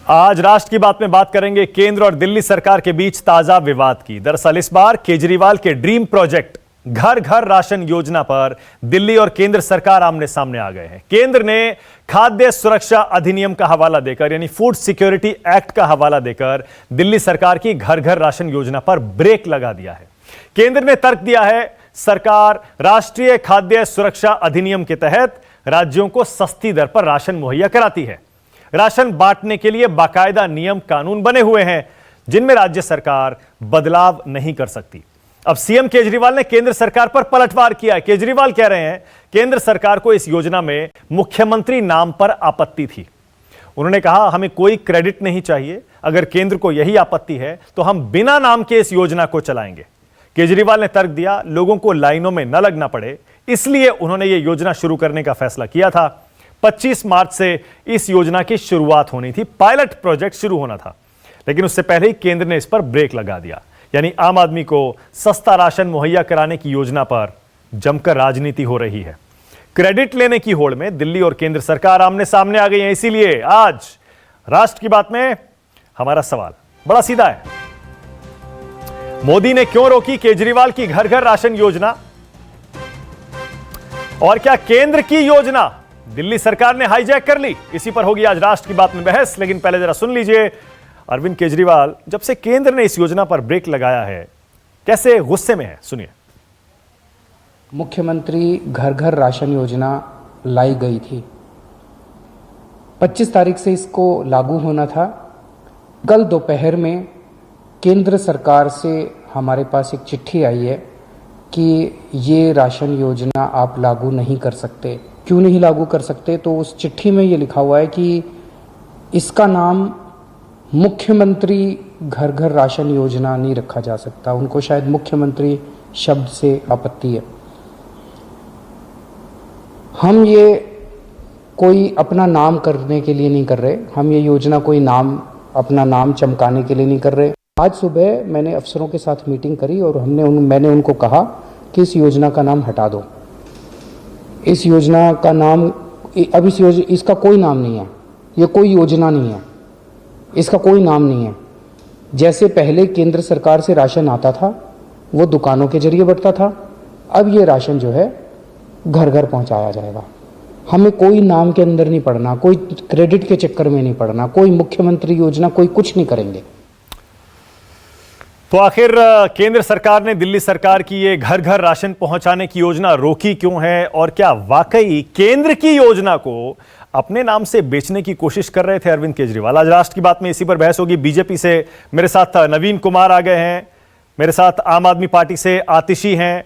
आज राष्ट्र की बात में बात करेंगे केंद्र और दिल्ली सरकार के बीच ताजा विवाद की। दरअसल इस बार केजरीवाल के ड्रीम प्रोजेक्ट घर घर राशन योजना पर दिल्ली और केंद्र सरकार आमने सामने आ गए हैं। केंद्र ने खाद्य सुरक्षा अधिनियम का हवाला देकर यानी फूड सिक्योरिटी एक्ट का हवाला देकर दिल्ली सरकार की घर घर राशन योजना पर ब्रेक लगा दिया है। केंद्र ने तर्क दिया है सरकार राष्ट्रीय खाद्य सुरक्षा अधिनियम के तहत राज्यों को सस्ती दर पर राशन मुहैया कराती है। राशन बांटने के लिए बाकायदा नियम कानून बने हुए हैं जिनमें राज्य सरकार बदलाव नहीं कर सकती। अब सीएम केजरीवाल ने केंद्र सरकार पर पलटवार किया है। केजरीवाल कह रहे हैं केंद्र सरकार को इस योजना में मुख्यमंत्री नाम पर आपत्ति थी। उन्होंने कहा हमें कोई क्रेडिट नहीं चाहिए, अगर केंद्र को यही आपत्ति है तो हम बिना नाम के इस योजना को चलाएंगे। केजरीवाल ने तर्क दिया लोगों को लाइनों में न लगना पड़े, इसलिए उन्होंने यह योजना शुरू करने का फैसला किया था। 25 मार्च से इस योजना की शुरुआत होनी थी, पायलट प्रोजेक्ट शुरू होना था, लेकिन उससे पहले ही केंद्र ने इस पर ब्रेक लगा दिया। यानी आम आदमी को सस्ता राशन मुहैया कराने की योजना पर जमकर राजनीति हो रही है। क्रेडिट लेने की होड़ में दिल्ली और केंद्र सरकार आमने सामने आ गई है। इसीलिए आज राष्ट्र की बात में हमारा सवाल बड़ा सीधा है, मोदी ने क्यों रोकी केजरीवाल की घर घर राशन योजना, और क्या केंद्र की योजना दिल्ली सरकार ने हाईजैक कर ली? इसी पर होगी आज राष्ट्र की बात में बहस। लेकिन पहले जरा सुन लीजिए अरविंद केजरीवाल जब से केंद्र ने इस योजना पर ब्रेक लगाया है कैसे गुस्से में है, सुनिए। मुख्यमंत्री घर घर राशन योजना लाई गई थी, 25 तारीख से इसको लागू होना था। कल दोपहर में केंद्र सरकार से हमारे पास एक चिट्ठी आई है कि ये राशन योजना आप लागू नहीं कर सकते। क्यों नहीं लागू कर सकते? तो उस चिट्ठी में ये लिखा हुआ है कि इसका नाम मुख्यमंत्री घर घर राशन योजना नहीं रखा जा सकता। उनको शायद मुख्यमंत्री शब्द से आपत्ति है। हम ये कोई अपना नाम करने के लिए नहीं कर रहे, हम ये योजना कोई अपना नाम चमकाने के लिए नहीं कर रहे। आज सुबह मैंने अफसरों के साथ मीटिंग करी और मैंने उनको कहा कि इस योजना का नाम हटा दो। इस योजना का नाम अब इसका कोई नाम नहीं है, ये कोई योजना नहीं है, इसका कोई नाम नहीं है। जैसे पहले केंद्र सरकार से राशन आता था वो दुकानों के जरिए बढ़ता था, अब ये राशन जो है घर घर पहुंचाया जाएगा। हमें कोई नाम के अंदर नहीं पड़ना, कोई क्रेडिट के चक्कर में नहीं पड़ना, कोई मुख्यमंत्री योजना, कोई कुछ नहीं करेंगे। तो आखिर केंद्र सरकार ने दिल्ली सरकार की ये घर घर राशन पहुंचाने की योजना रोकी क्यों है, और क्या वाकई केंद्र की योजना को अपने नाम से बेचने की कोशिश कर रहे थे अरविंद केजरीवाल? आज राष्ट्र की बात में इसी पर बहस होगी। बीजेपी से मेरे साथ नवीन कुमार आ गए हैं, मेरे साथ आम आदमी पार्टी से आतिशी हैं,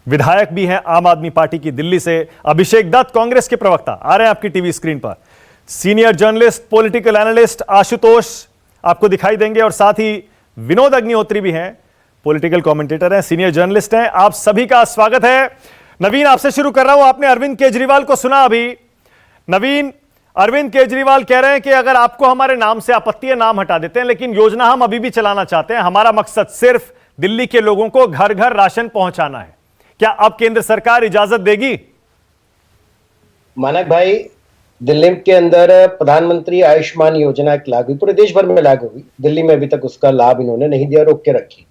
विधायक भी हैं आम आदमी पार्टी की दिल्ली से अभिषेक दत्त कांग्रेस के प्रवक्ता आ रहे हैं आपकी टीवी स्क्रीन पर, senior journalist political analyst Ashutosh आपको दिखाई देंगे, और साथ ही विनोद अग्निहोत्री भी हैं, पॉलिटिकल कमेंटेटर हैं, सीनियर जर्नलिस्ट हैं। आप सभी का स्वागत है। नवीन आपसे शुरू कर रहा हूं, आपने अरविंद केजरीवाल को सुना अभी। नवीन, अरविंद केजरीवाल कह रहे हैं कि अगर आपको हमारे नाम से आपत्ति है नाम हटा देते हैं, लेकिन योजना हम अभी भी चलाना चाहते हैं, हमारा मकसद सिर्फ दिल्ली के लोगों को घर घर राशन पहुंचाना है। क्या अब केंद्र सरकार इजाजत देगी? मानक भाई, दिल्ली के अंदर प्रधानमंत्री आयुष्मान योजना एक लागू, पूरे देश भर में लागू हुई। दिल्ली में अभी तक उसका लाभ इन्होंने नहीं दिया, रोक के रखी।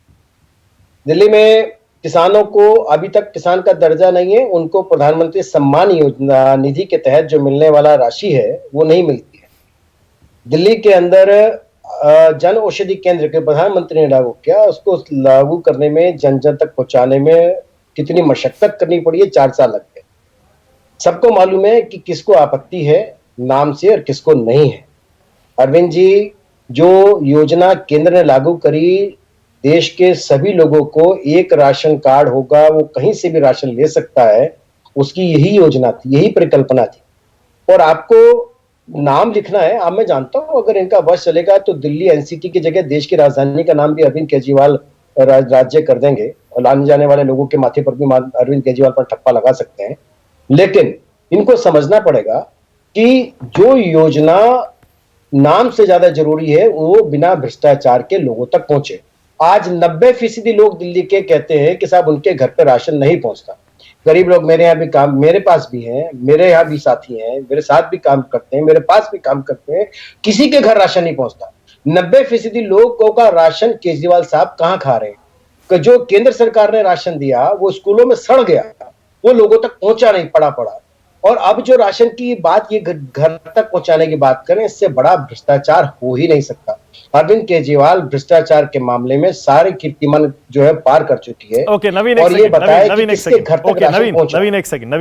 दिल्ली में किसानों को अभी तक किसान का दर्जा नहीं है, उनको प्रधानमंत्री सम्मान योजना निधि के तहत जो मिलने वाला राशि है वो नहीं मिलती है। दिल्ली के अंदर जन औषधि केंद्र के प्रधानमंत्री ने लागू किया, उसको लागू करने में जन जन तक पहुंचाने में कितनी मशक्कत करनी पड़ी है, 4 साल लग गए। सबको मालूम है कि किसको आपत्ति है नाम से और किसको नहीं है। अरविंद जी, जो योजना केंद्र ने लागू करी, देश के सभी लोगों को एक राशन कार्ड होगा, वो कहीं से भी राशन ले सकता है, उसकी यही योजना थी, यही परिकल्पना थी। और आपको नाम लिखना है, अब मैं जानता हूं अगर इनका बस चलेगा तो दिल्ली एनसीटी की जगह देश की राजधानी का नाम भी अरविंद केजरीवाल राज्य कर देंगे, और आने जाने वाले लोगों के माथे पर भी अरविंद केजरीवाल पर ठप्पा लगा सकते हैं। लेकिन इनको समझना पड़ेगा कि जो योजना नाम से ज्यादा जरूरी है वो बिना भ्रष्टाचार के लोगों तक पहुंचे। आज 90% लोग दिल्ली के कहते हैं कि साहब उनके घर पे राशन नहीं पहुंचता। गरीब लोग मेरे यहाँ भी काम, मेरे पास भी हैं, मेरे यहाँ भी साथी हैं, मेरे साथ भी काम करते हैं, मेरे पास भी काम करते हैं, किसी के घर राशन नहीं पहुंचता। 90% लोगों का राशन केजरीवाल साहब कहाँ खा रहे हैं? जो केंद्र सरकार ने राशन दिया वो स्कूलों में सड़ गया, वो लोगों तक पहुंचा नहीं, पड़ा। और अब जो राशन की बात, ये घर तक पहुंचाने की बात करें, इससे बड़ा भ्रष्टाचार हो ही नहीं सकता। अरविंद केजरीवाल भ्रष्टाचार के मामले में सारे कीर्तिमान जो है पार कर चुकी है। ओके नवीन, और ये बताया कि किसके घर तक राशन पहुंचा। नवीन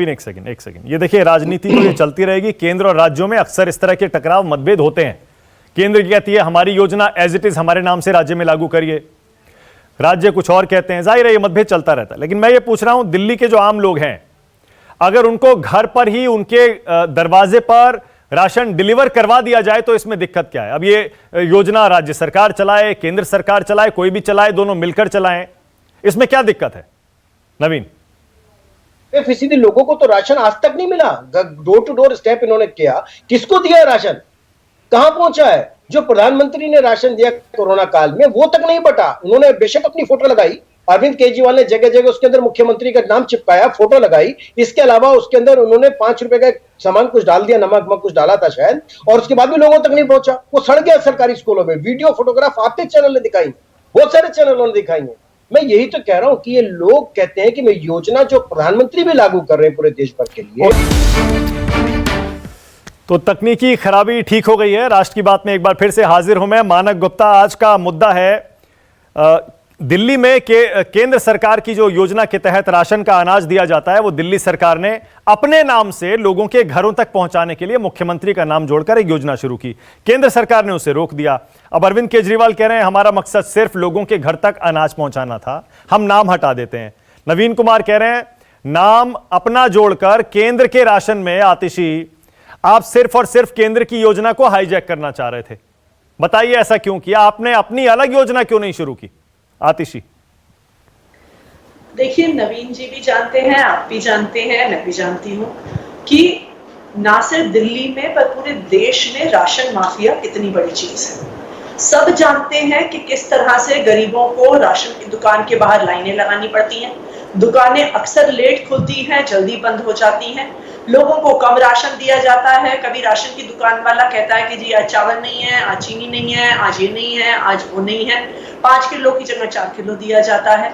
एक सेकंड। ये देखिए, राजनीति तो ये चलती रहेगी। केंद्र और राज्यों में अक्सर इस तरह के टकराव, मतभेद होते हैं। केंद्र की कहती है हमारी योजना एज इट इज हमारे नाम से राज्य में लागू करिए, राज्य कुछ और कहते हैं। जाहिर है ये मतभेद चलता रहता है। लेकिन मैं ये पूछ रहा हूं, दिल्ली के जो आम लोग हैं, अगर उनको घर पर ही उनके दरवाजे पर राशन डिलीवर करवा दिया जाए तो इसमें दिक्कत क्या है? अब ये योजना राज्य सरकार चलाए, केंद्र सरकार चलाए, कोई भी चलाए, दोनों मिलकर चलाएं, इसमें क्या दिक्कत है? नवीन, फीसदी लोगों को तो राशन आज तक नहीं मिला। डोर टू डोर स्टेप इन्होंने किया, किसको दिया राशन, कहां पहुंचा है? जो प्रधानमंत्री ने राशन दिया कोरोना काल में वो तक नहीं बटा। उन्होंने बेशक अपनी फोटो लगाई, अरविंद केजरीवाल ने जगह जगह उसके अंदर मुख्यमंत्री का नाम चिपकाया, फोटो लगाई। इसके अलावा उसके अंदर उन्होंने 5 रुपए का सामान कुछ डाल दिया, नमक कुछ डाला था शायद, और उसके बाद भी लोगों तक नहीं पहुंचा। वो सड़ गया सरकारी स्कूलों में। वीडियो फोटोग्राफ आपके चैनल ने दिखाई, बहुत सारे चैनलों ने दिखाई है। मैं यही तो कह रहा हूं कि ये लोग कहते हैं कि मैं योजना जो प्रधानमंत्री भी लागू कर रहे हैं पूरे देश भर के लिए। तो तकनीकी खराबी ठीक हो गई है। राष्ट्र की बात में एक बार फिर से हाजिर हूं मैं, मानक गुप्ता। आज का मुद्दा है दिल्ली में केंद्र सरकार की जो योजना के तहत राशन का अनाज दिया जाता है, वो दिल्ली सरकार ने अपने नाम से लोगों के घरों तक पहुंचाने के लिए मुख्यमंत्री का नाम जोड़कर एक योजना शुरू की। केंद्र सरकार ने उसे रोक दिया। अब अरविंद केजरीवाल कह रहे हैं हमारा मकसद सिर्फ लोगों के घर तक अनाज पहुंचाना था, हम नाम हटा देते हैं। नवीन कुमार कह रहे हैं नाम अपना जोड़कर केंद्र के राशन में आतिशी आप सिर्फ और सिर्फ केंद्र की योजना को हाईजैक करना चाह रहे थे। बताइए ऐसा क्यों किया? आपने अपनी अलग योजना क्यों नहीं शुरू की? आतिशी, देखिए, नवीन जी भी जानते हैं, आप भी जानते हैं, मैं भी जानती हूं कि ना सिर्फ दिल्ली में पर पूरे देश में राशन माफिया कितनी बड़ी चीज है। सब जानते हैं कि किस तरह से गरीबों को राशन की दुकान के बाहर लाइनें लगानी पड़ती हैं। दुकानें अक्सर लेट खुलती हैं, जल्दी बंद हो जाती हैं। लोगों को कम राशन दिया जाता है। कभी राशन की दुकान वाला कहता है कि जी आज चावल नहीं है, आज चीनी नहीं है, आज ये नहीं है, आज वो नहीं है। 5 किलो की जगह 4 किलो दिया जाता है।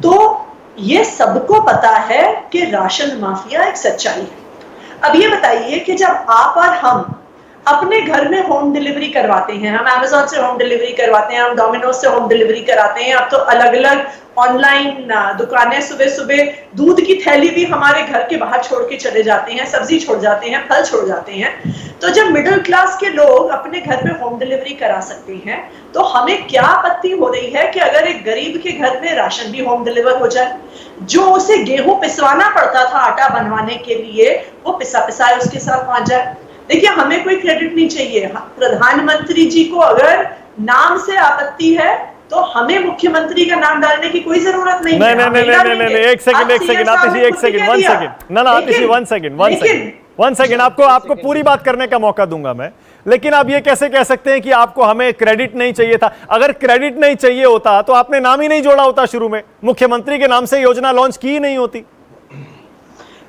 तो ये सबको पता है कि राशन माफिया एक सच्चाई है। अब ये बताइए कि जब आप और हम अपने घर में होम डिलीवरी करवाते हैं, हम Amazon से होम डिलीवरी करवाते हैं, हम डोमिनोज से होम डिलीवरी कराते हैं, अब तो अलग अलग ऑनलाइन दुकानें, सुबह सुबह दूध की थैली भी हमारे घर के बाहर छोड़ के चले जाते हैं, सब्जी छोड़ जाते हैं, फल छोड़ जाते हैं। तो जब मिडिल क्लास के लोग अपने घर पे होम डिलीवरी करा सकते हैं, तो हमें क्या आपत्ति हो रही है कि अगर एक गरीब के घर में राशन भी होम डिलीवर हो जाए? जो उसे गेहूं पिसवाना पड़ता था आटा बनवाने के लिए, वो पिसा पिसाए उसके साथ पहुंच जाए। देखिए, हमें कोई क्रेडिट नहीं चाहिए। प्रधानमंत्री जी को अगर नाम से आपत्ति है तो हमें मुख्यमंत्री का नाम डालने की कोई जरूरत नहीं है। नहीं, एक सेकंड आतिशी, एक सेकंड, वन सेकंड। ना आतिशी, वन सेकंड, आपको पूरी बात करने का मौका दूंगा मैं। लेकिन आप ये कैसे कह सकते हैं कि आपको हमें क्रेडिट नहीं चाहिए था? अगर क्रेडिट नहीं चाहिए होता तो आपने नाम ही नहीं जोड़ा होता शुरू में, मुख्यमंत्री के नाम से योजना लॉन्च की ही नहीं होती।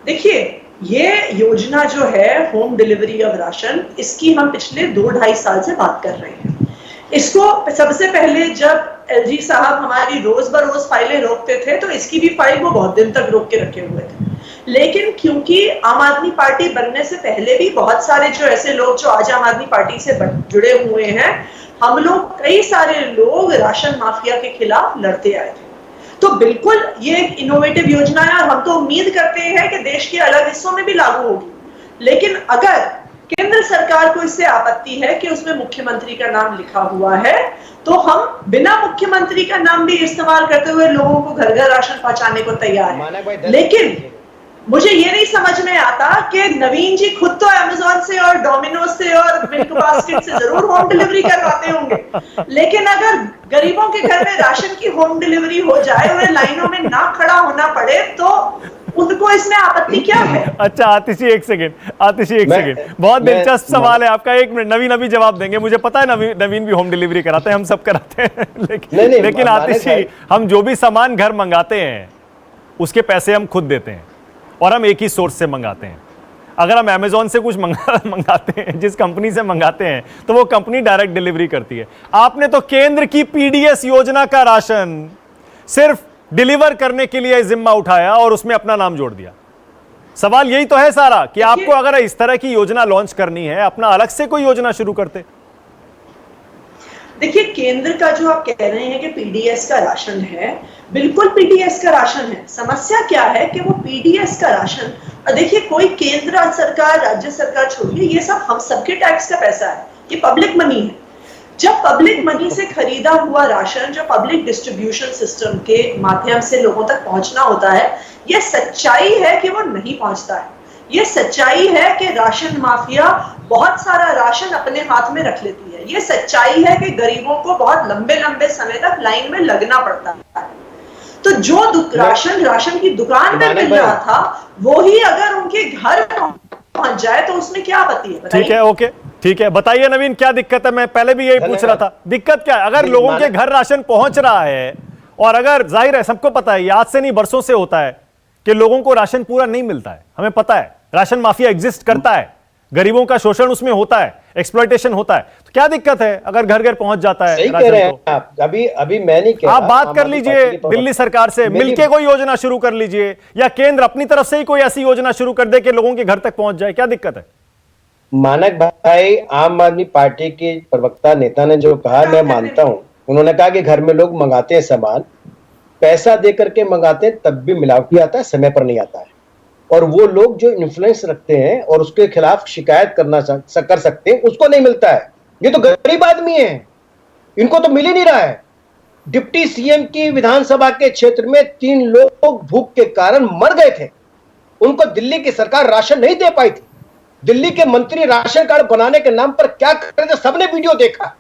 देखिए, ये योजना जो है होम डिलीवरी ऑफ राशन, इसकी हम पिछले 2-2.5 साल से बात कर रहे हैं। इसको सबसे पहले जब एलजी साहब हमारी रोज बरोज फाइलें रोकते थे, तो इसकी भी फाइल वो बहुत दिन तक रोक के रखे हुए थे। लेकिन क्योंकि आम आदमी पार्टी बनने से पहले भी बहुत सारे जो ऐसे लोग जो आज आम आदमी पार्टी से जुड़े हुए हैं, हम लोग कई सारे लोग राशन माफिया के खिलाफ लड़ते आए थे। तो बिल्कुल ये एक इनोवेटिव योजना है और हम तो उम्मीद करते हैं कि देश के अलग हिस्सों में भी लागू होगी। लेकिन अगर केंद्र सरकार को इससे आपत्ति है कि उसमें मुख्यमंत्री का नाम लिखा हुआ है, तो हम बिना मुख्यमंत्री का नाम भी इस्तेमाल करते हुए लोगों को घर घर राशन पहुंचाने को तैयार हैं। लेकिन मुझे ये नहीं समझ में आता कि नवीन जी खुद तो Amazon से और डोमिनोज से और मिल्क बास्केट से जरूर होम डिलीवरी करवाते होंगे, लेकिन अगर गरीबों के घर में राशन की होम डिलीवरी हो जाए, उन्हें लाइनों में ना खड़ा होना पड़े, तो उनको इसमें आपत्ति क्या है? अच्छा आतिशी, एक सेकंड, बहुत दिलचस्प सवाल है आपका। 1 मिनट, नवीन अभी जवाब देंगे। मुझे पता है नवीन भी होम डिलीवरी कराते हैं, हम सब कराते हैं। लेकिन आतिशी, हम जो भी सामान घर मंगाते हैं उसके पैसे हम खुद देते हैं। और हम एक ही सोर्स से मंगाते हैं। अगर हम अमेजोन से कुछ मंगाते हैं, जिस कंपनी से मंगाते हैं, तो वो कंपनी डायरेक्ट डिलीवरी करती है। आपने तो केंद्र की पीडीएस योजना का राशन सिर्फ डिलीवर करने के लिए जिम्मा उठाया और उसमें अपना नाम जोड़ दिया। सवाल यही तो है सारा कि आपको अगर इस तरह की योजना लॉन्च करनी है, अपना अलग से कोई योजना शुरू करते। देखिए, केंद्र का जो आप कह रहे हैं कि पीडीएस का राशन है, बिल्कुल पीडीएस का राशन है। समस्या क्या है कि वो पीडीएस का राशन, देखिए कोई केंद्र सरकार, राज्य सरकार छोड़िए, ये सब हम सबके टैक्स का पैसा है, ये पब्लिक मनी है। जब पब्लिक मनी से खरीदा हुआ राशन जो पब्लिक डिस्ट्रीब्यूशन सिस्टम के माध्यम से लोगों तक पहुंचना होता है, ये सच्चाई है कि वो नहीं पहुंचता है। ये सच्चाई है कि राशन माफिया बहुत सारा राशन अपने हाथ में रख लेती है। ये सच्चाई है कि गरीबों को बहुत लंबे लंबे समय तक लाइन में लगना पड़ता है। तो जो राशन की दुकान में मिल रहा था, वो ही अगर उनके घर पहुंच जाए तो उसमें क्या आपत्ति है? ठीक है, ओके, ठीक है, बताइए नवीन, क्या दिक्कत है? मैं पहले भी यही पूछ रहा था, दिक्कत क्या है? अगर लोगों के घर राशन पहुंच रहा है, और अगर जाहिर है, सबको पता है, आज से नहीं बरसों से होता है कि लोगों को राशन पूरा नहीं मिलता है, हमें पता है, राशन माफिया एग्जिस्ट करता है, गरीबों का शोषण उसमें होता है, एक्सप्लॉयटेशन होता है, तो क्या दिक्कत है अगर घर घर पहुंच जाता है? सही कह रहे हैं आप। अभी मैं नहीं कह रहा, आप बात कर लीजिए दिल्ली सरकार से, मिलके कोई योजना शुरू कर लीजिए, या केंद्र अपनी तरफ से ही कोई ऐसी योजना शुरू कर दे कि लोगों के घर तक पहुंच जाए, क्या दिक्कत है? मानक भाई, आम आदमी पार्टी के प्रवक्ता नेता ने जो कहा, मैं मानता हूं। उन्होंने कहा कि घर में लोग मंगाते हैं सामान, पैसा दे करके मंगाते हैं, तब भी मिलावटी आता है, समय पर नहीं आता है। और वो लोग जो इन्फ्लुएंस रखते हैं और उसके खिलाफ शिकायत कर सकते हैं, उसको नहीं मिलता है। ये तो गरीब आदमी है, इनको तो मिल ही नहीं रहा है। डिप्टी सीएम की विधानसभा के क्षेत्र में 3 लोग भूख के कारण मर गए थे, उनको दिल्ली की सरकार राशन नहीं दे पाई थी। दिल्ली के मंत्री राशन कार्ड बनाने के नाम पर क्या कर रहे थे, सबने वीडियो देखा।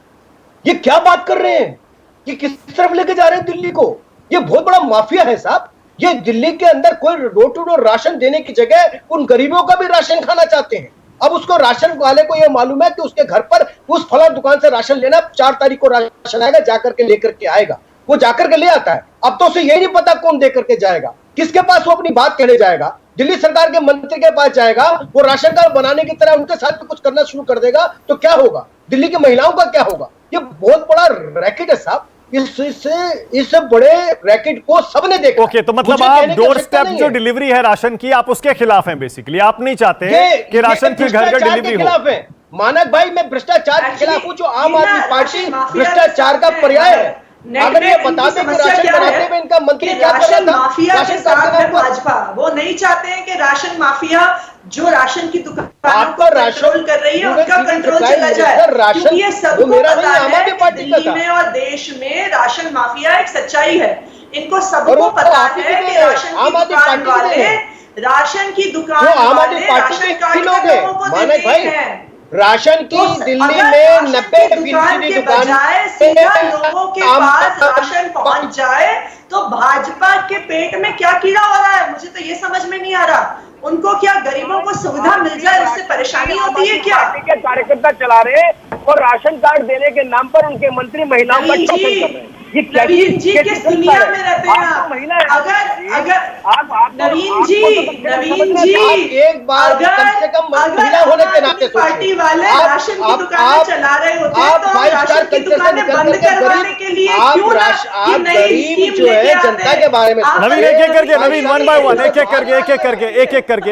ये क्या बात कर रहे हैं? ये किस तरफ लेके जा रहे हैं दिल्ली को? ये बहुत बड़ा माफिया है साहब। ये दिल्ली के अंदर कोई डोर टू डोर राशन देने की जगह उन गरीबों का भी राशन खाना चाहते हैं। अब उसको राशन वाले को यह मालूम है कि उसके घर पर उस फला दुकान से राशन लेना, 4 तारीख को राशन आएगा, जाकर के लेकर के आएगा, वो जाकर के ले आता है। अब तो उसे यही नहीं पता कौन दे करके जाएगा, किसके पास वो अपनी बात कहने जाएगा। दिल्ली सरकार के मंत्री के पास जाएगा, वो राशन कार्ड बनाने की तरह उनके साथ भी कुछ करना शुरू कर देगा, तो क्या होगा? दिल्ली की महिलाओं का क्या होगा? ये बहुत बड़ा रैकेट है साहब। इससे बड़े रैकेट को सबने देखा। ओके, तो मतलब आप डोर स्टेप जो डिलीवरी है राशन की, आप उसके खिलाफ हैं बेसिकली। आप नहीं चाहते कि राशन की घर घर डिलीवरी हो। मानक भाई, मैं भ्रष्टाचार के खिलाफ हूँ। जो आम आदमी पार्टी भ्रष्टाचार का पर्याय है। अगर ये बताते कि राशन बनाने में इनका मंत्री क्या कर रहा था, माफिया के साथ है भाजपा। वो नहीं चाहते हैं कि राशन माफिया जो राशन की दुकानों को कंट्रोल कर रही है, उनका कंट्रोल चला जाए। क्योंकि ये सबको पता है कि दिल्ली में और देश में राशन माफिया एक सच्चाई है। इनको सबको पता है कि राशन की दुकान वाले राशन कार्ड लोगों को देते हैं। राशन की दिल्ली में 90% के बजाय सीधा लोगों के पास राशन पहुंच जाए, तो भाजपा के पेट में क्या कीड़ा हो रहा है? मुझे तो ये समझ में नहीं आ रहा। उनको क्या गरीबों को सुविधा मिल जाए उससे परेशानी होती है क्या? के कार्यकर्ता चला रहे और राशन कार्ड देने के नाम पर उनके मंत्री महिलाओं का शोषण कर रहे हैं। नवीन जी किस दुनिया में रहते हैं आप? अगर नवीन जी एक बार कम से कम महिला होने के नाते पार्टी वाले राशन की दुकानें चला रहे होते हैं, तो राशन की दुकानें बंद करवाने के लिए क्यों ना ये नई स्कीम जो है जनता के बारे में। नवीन एक एक करके, नवीन 1 by 1 एक एक करके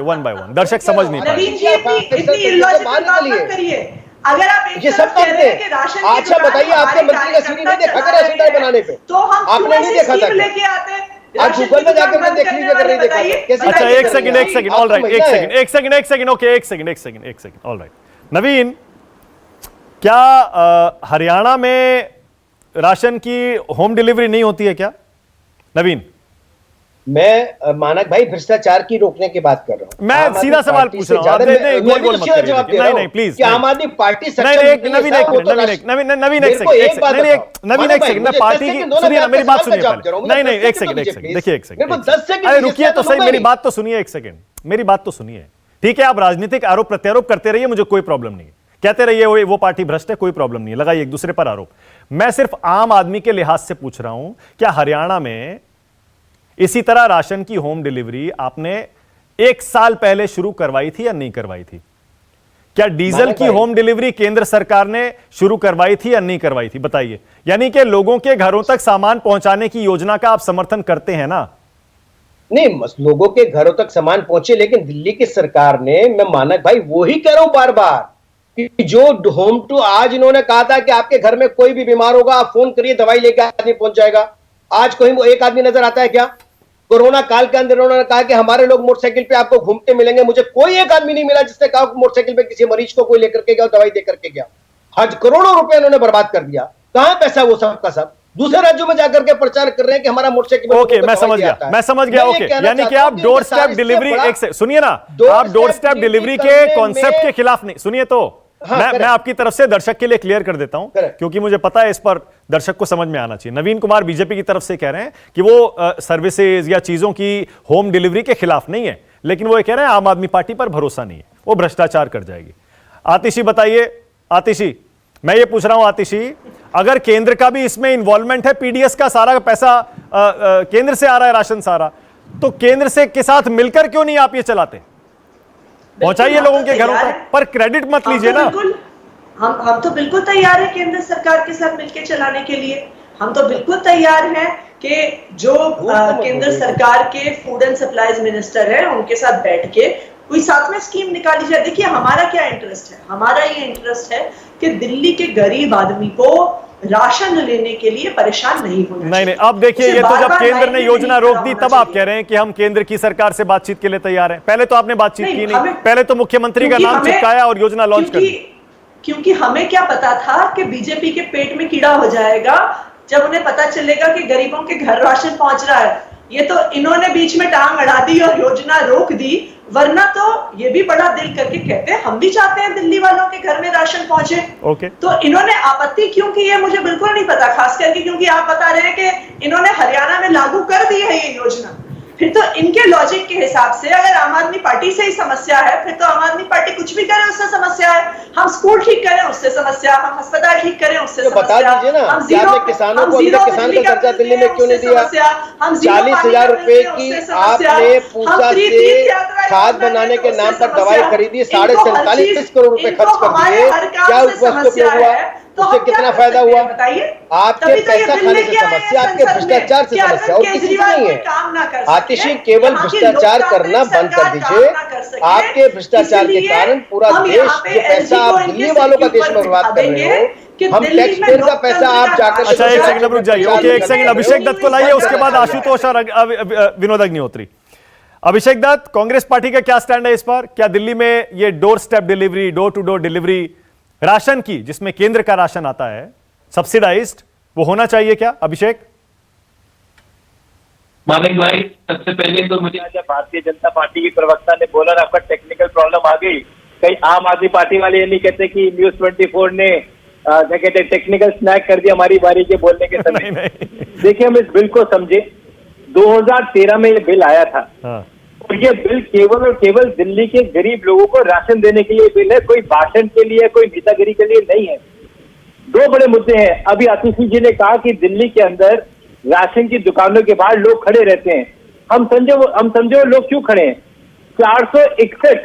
1 by 1 दर्शक समझ नहीं पाए। नवीन जी इतनी इलॉजिकल बात मत करिए। अगर आप एक ये सब करते हैं। अच्छा बताइए, आपके मंत्री का सीढ़ी नहीं देखा था राशन कार्ड बनाने पे? तो हम आपने नहीं देखा था? लेके आते आप गूगल में जाकर के देख लीजिए अगर नहीं देखा था। अच्छा एक सेकंड ऑलराइट, एक सेकंड ऑलराइट। नवीन, क्या हरियाणा में राशन की होम डिलीवरी नहीं होती है क्या? नवीन, मैं मानक भाई भ्रष्टाचार की रोकने की बात कर रहा हूं। मैं सीधा सवाल पूछ रहा हूं। नहीं प्लीज, कि आम आदमी पार्टी नवीन एक सेकंड, मैं पार्टी की सुनिए, मेरी बात सुनिए पहले। नहीं एक सेकंड देखिए, एक सेकंड, अरे रुकिए तो सही, मेरी बात तो सुनिए, एक सेकंड मेरी बात तो सुनिए। ठीक है, आप राजनीतिक आरोप प्रत्यारोप करते रहिए, मुझे कोई प्रॉब्लम नहीं है, कहते रहिए वो पार्टी भ्रष्ट है, कोई प्रॉब्लम नहीं है, लगाइए एक दूसरे पर आरोप। मैं सिर्फ आम आदमी के लिहाज से पूछ रहा हूं, क्या हरियाणा में इसी तरह राशन की होम डिलीवरी आपने 1 साल पहले शुरू करवाई थी या नहीं करवाई थी? क्या डीजल की होम डिलीवरी केंद्र सरकार ने शुरू करवाई थी या नहीं करवाई थी? बताइए। यानी कि लोगों के घरों तक सामान पहुंचाने की योजना का आप समर्थन करते हैं ना? नहीं, लोगों के घरों तक सामान पहुंचे, लेकिन दिल्ली की सरकार ने, मैं मानक भाई वो ही कह रहा हूं बार बार कि जो होम टू, आज इन्होंने कहा था कि आपके घर में कोई भी बीमार होगा आप फोन करिए, दवाई लेकर आदमी पहुंच जाएगा। आज कोई एक आदमी नजर आता है क्या? कोरोना काल के अंदर उन्होंने कहा कि हमारे लोग मोटरसाइकिल पे आपको घूमते मिलेंगे। मुझे कोई एक आदमी नहीं मिला जिसने कहा मोटरसाइकिल पे किसी मरीज को कोई लेकर के गया, दवाई दे करके गया। आज करोड़ों रुपए उन्होंने बर्बाद कर दिया। कहां पैसा वो सब का सब? दूसरे राज्यों में जाकर के प्रचार कर रहे हैं कि हमारा मोटरसाइकिल। ओके, मैं समझ गया। ओके, यानी कि आप डोर स्टेप डिलीवरी, एक से सुनिए ना, आप डोर स्टेप डिलीवरी के कॉन्सेप्ट के खिलाफ नहीं। सुनिए तो मैं आपकी तरफ से दर्शक के लिए क्लियर कर देता हूं, क्योंकि मुझे पता है इस पर दर्शक को समझ में आना चाहिए। नवीन कुमार बीजेपी की तरफ से कह रहे हैं कि वो सर्विसेज या चीजों की होम डिलीवरी के खिलाफ नहीं है, लेकिन वो ये कह रहे हैं आम आदमी पार्टी पर भरोसा नहीं है, वो भ्रष्टाचार कर जाएगी। आतिशी बताइए, आतिशी मैं ये पूछ रहा हूं, आतिशी अगर केंद्र का भी इसमें इन्वॉल्वमेंट है, पीडीएस का सारा पैसा केंद्र से आ रहा है, राशन सारा, तो केंद्र से के साथ मिलकर क्यों नहीं आप ये चलाते? पहुंचाइए लोगों के घरों तक, पर क्रेडिट मत लीजिए ना। हम तो बिल्कुल तैयार है केंद्र सरकार के साथ मिलकर चलाने के लिए। हम तो बिल्कुल तैयार हैं कि जो केंद्र सरकार के फूड एंड सप्लाईज मिनिस्टर है उनके साथ बैठ के कोई साथ में स्कीम निकाली जाए। देखिए हमारा क्या इंटरेस्ट है, हमारा ये इंटरेस्ट है कि दिल्ली के गरीब आदमी को राशन लेने के लिए परेशान नहीं होना। नहीं, अब देखिए, ये तो जब केंद्र ने योजना रोक दी तब आप कह रहे हैं कि हम केंद्र की सरकार से बातचीत के लिए तैयार हैं। पहले तो आपने बातचीत की नहीं, पहले तो मुख्यमंत्री का नाम चिपकाया और योजना लॉन्च कर दी। क्योंकि हमें क्या पता था कि बीजेपी के पेट में कीड़ा हो जाएगा जब उन्हें पता चलेगा कि गरीबों के घर राशन पहुंच रहा है। ये तो इन्होंने बीच में टांग अड़ा दी और योजना रोक दी, वरना तो ये भी बड़ा दिल करके कहते हैं हम भी चाहते हैं दिल्ली वालों के घर में राशन पहुंचे। ओके। तो इन्होंने आपत्ति क्यों की है मुझे बिल्कुल नहीं पता, खास करके क्योंकि आप बता रहे हैं कि इन्होंने हरियाणा में लागू कर दी है ये योजना। फिर तो इनके लॉजिक के हिसाब से अगर आम आदमी पार्टी से ही समस्या है, फिर तो आम आदमी पार्टी कुछ भी करे उससे समस्या है। हम स्कूल ठीक करें उससे समस्या, हम अस्पताल ठीक करें उससे समस्या। बता दीजिए ना, हम जीरो किसानों को किसान का दर्जा दिल्ली में क्यों नहीं दिया? 40,000 रुपए की आपने पूसा से खाद बनाने के नाम पर दवाई खरीदी, 47.5 करोड़ रुपए खर्च कर दिए। क्या उस वक्त उपयोग हुआ? उससे कितना फायदा हुआ? आपके पैसा खाने से समस्या, आपके भ्रष्टाचार से समस्या और किसी से नहीं है। आतिशी केवल भ्रष्टाचार करना बंद कर दीजिए। आपके भ्रष्टाचार के कारण पूरा देश, जो पैसा आप दिल्ली वालों का देश में बर्बाद कर रहे हो, हम टैक्स पेयर का पैसा आप जाकर। अच्छा, एक सेकंड रुक जाइए। ओके, एक सेकंड, अभिषेक दत्त को लाइए, उसके बाद आशुतोष और विनोद अग्निहोत्री। अभिषेक दत्त, कांग्रेस पार्टी का क्या स्टैंड है इस पर? क्या दिल्ली में ये door step delivery, door to door delivery ration की, जिसमें केंद्र का राशन आता है सब्सिडाइज्ड, वो होना चाहिए क्या? अभिषेक। मानिक भाई, सबसे पहले तो मुझे आज भारतीय जनता पार्टी की प्रवक्ता ने बोला आपका टेक्निकल प्रॉब्लम आ गई, कहीं आम आदमी पार्टी वाले ये नहीं कहते कि न्यूज 24 ने क्या कहते टेक्निकल स्नैक कर दिया हमारी बारी के बोलने के समय। देखिए, हम इस बिल को समझे, 2013 में ये बिल आया था। हाँ। और ये बिल केवल और केवल दिल्ली के गरीब लोगों को राशन देने के लिए बिल है, कोई भाषण के लिए, कोई नेतागिरी के लिए नहीं है। दो बड़े मुद्दे हैं। अभी आतिशी जी ने कहा कि दिल्ली के अंदर राशन की दुकानों के बाहर लोग खड़े रहते हैं। हम समझो लोग क्यों खड़े हैं। 461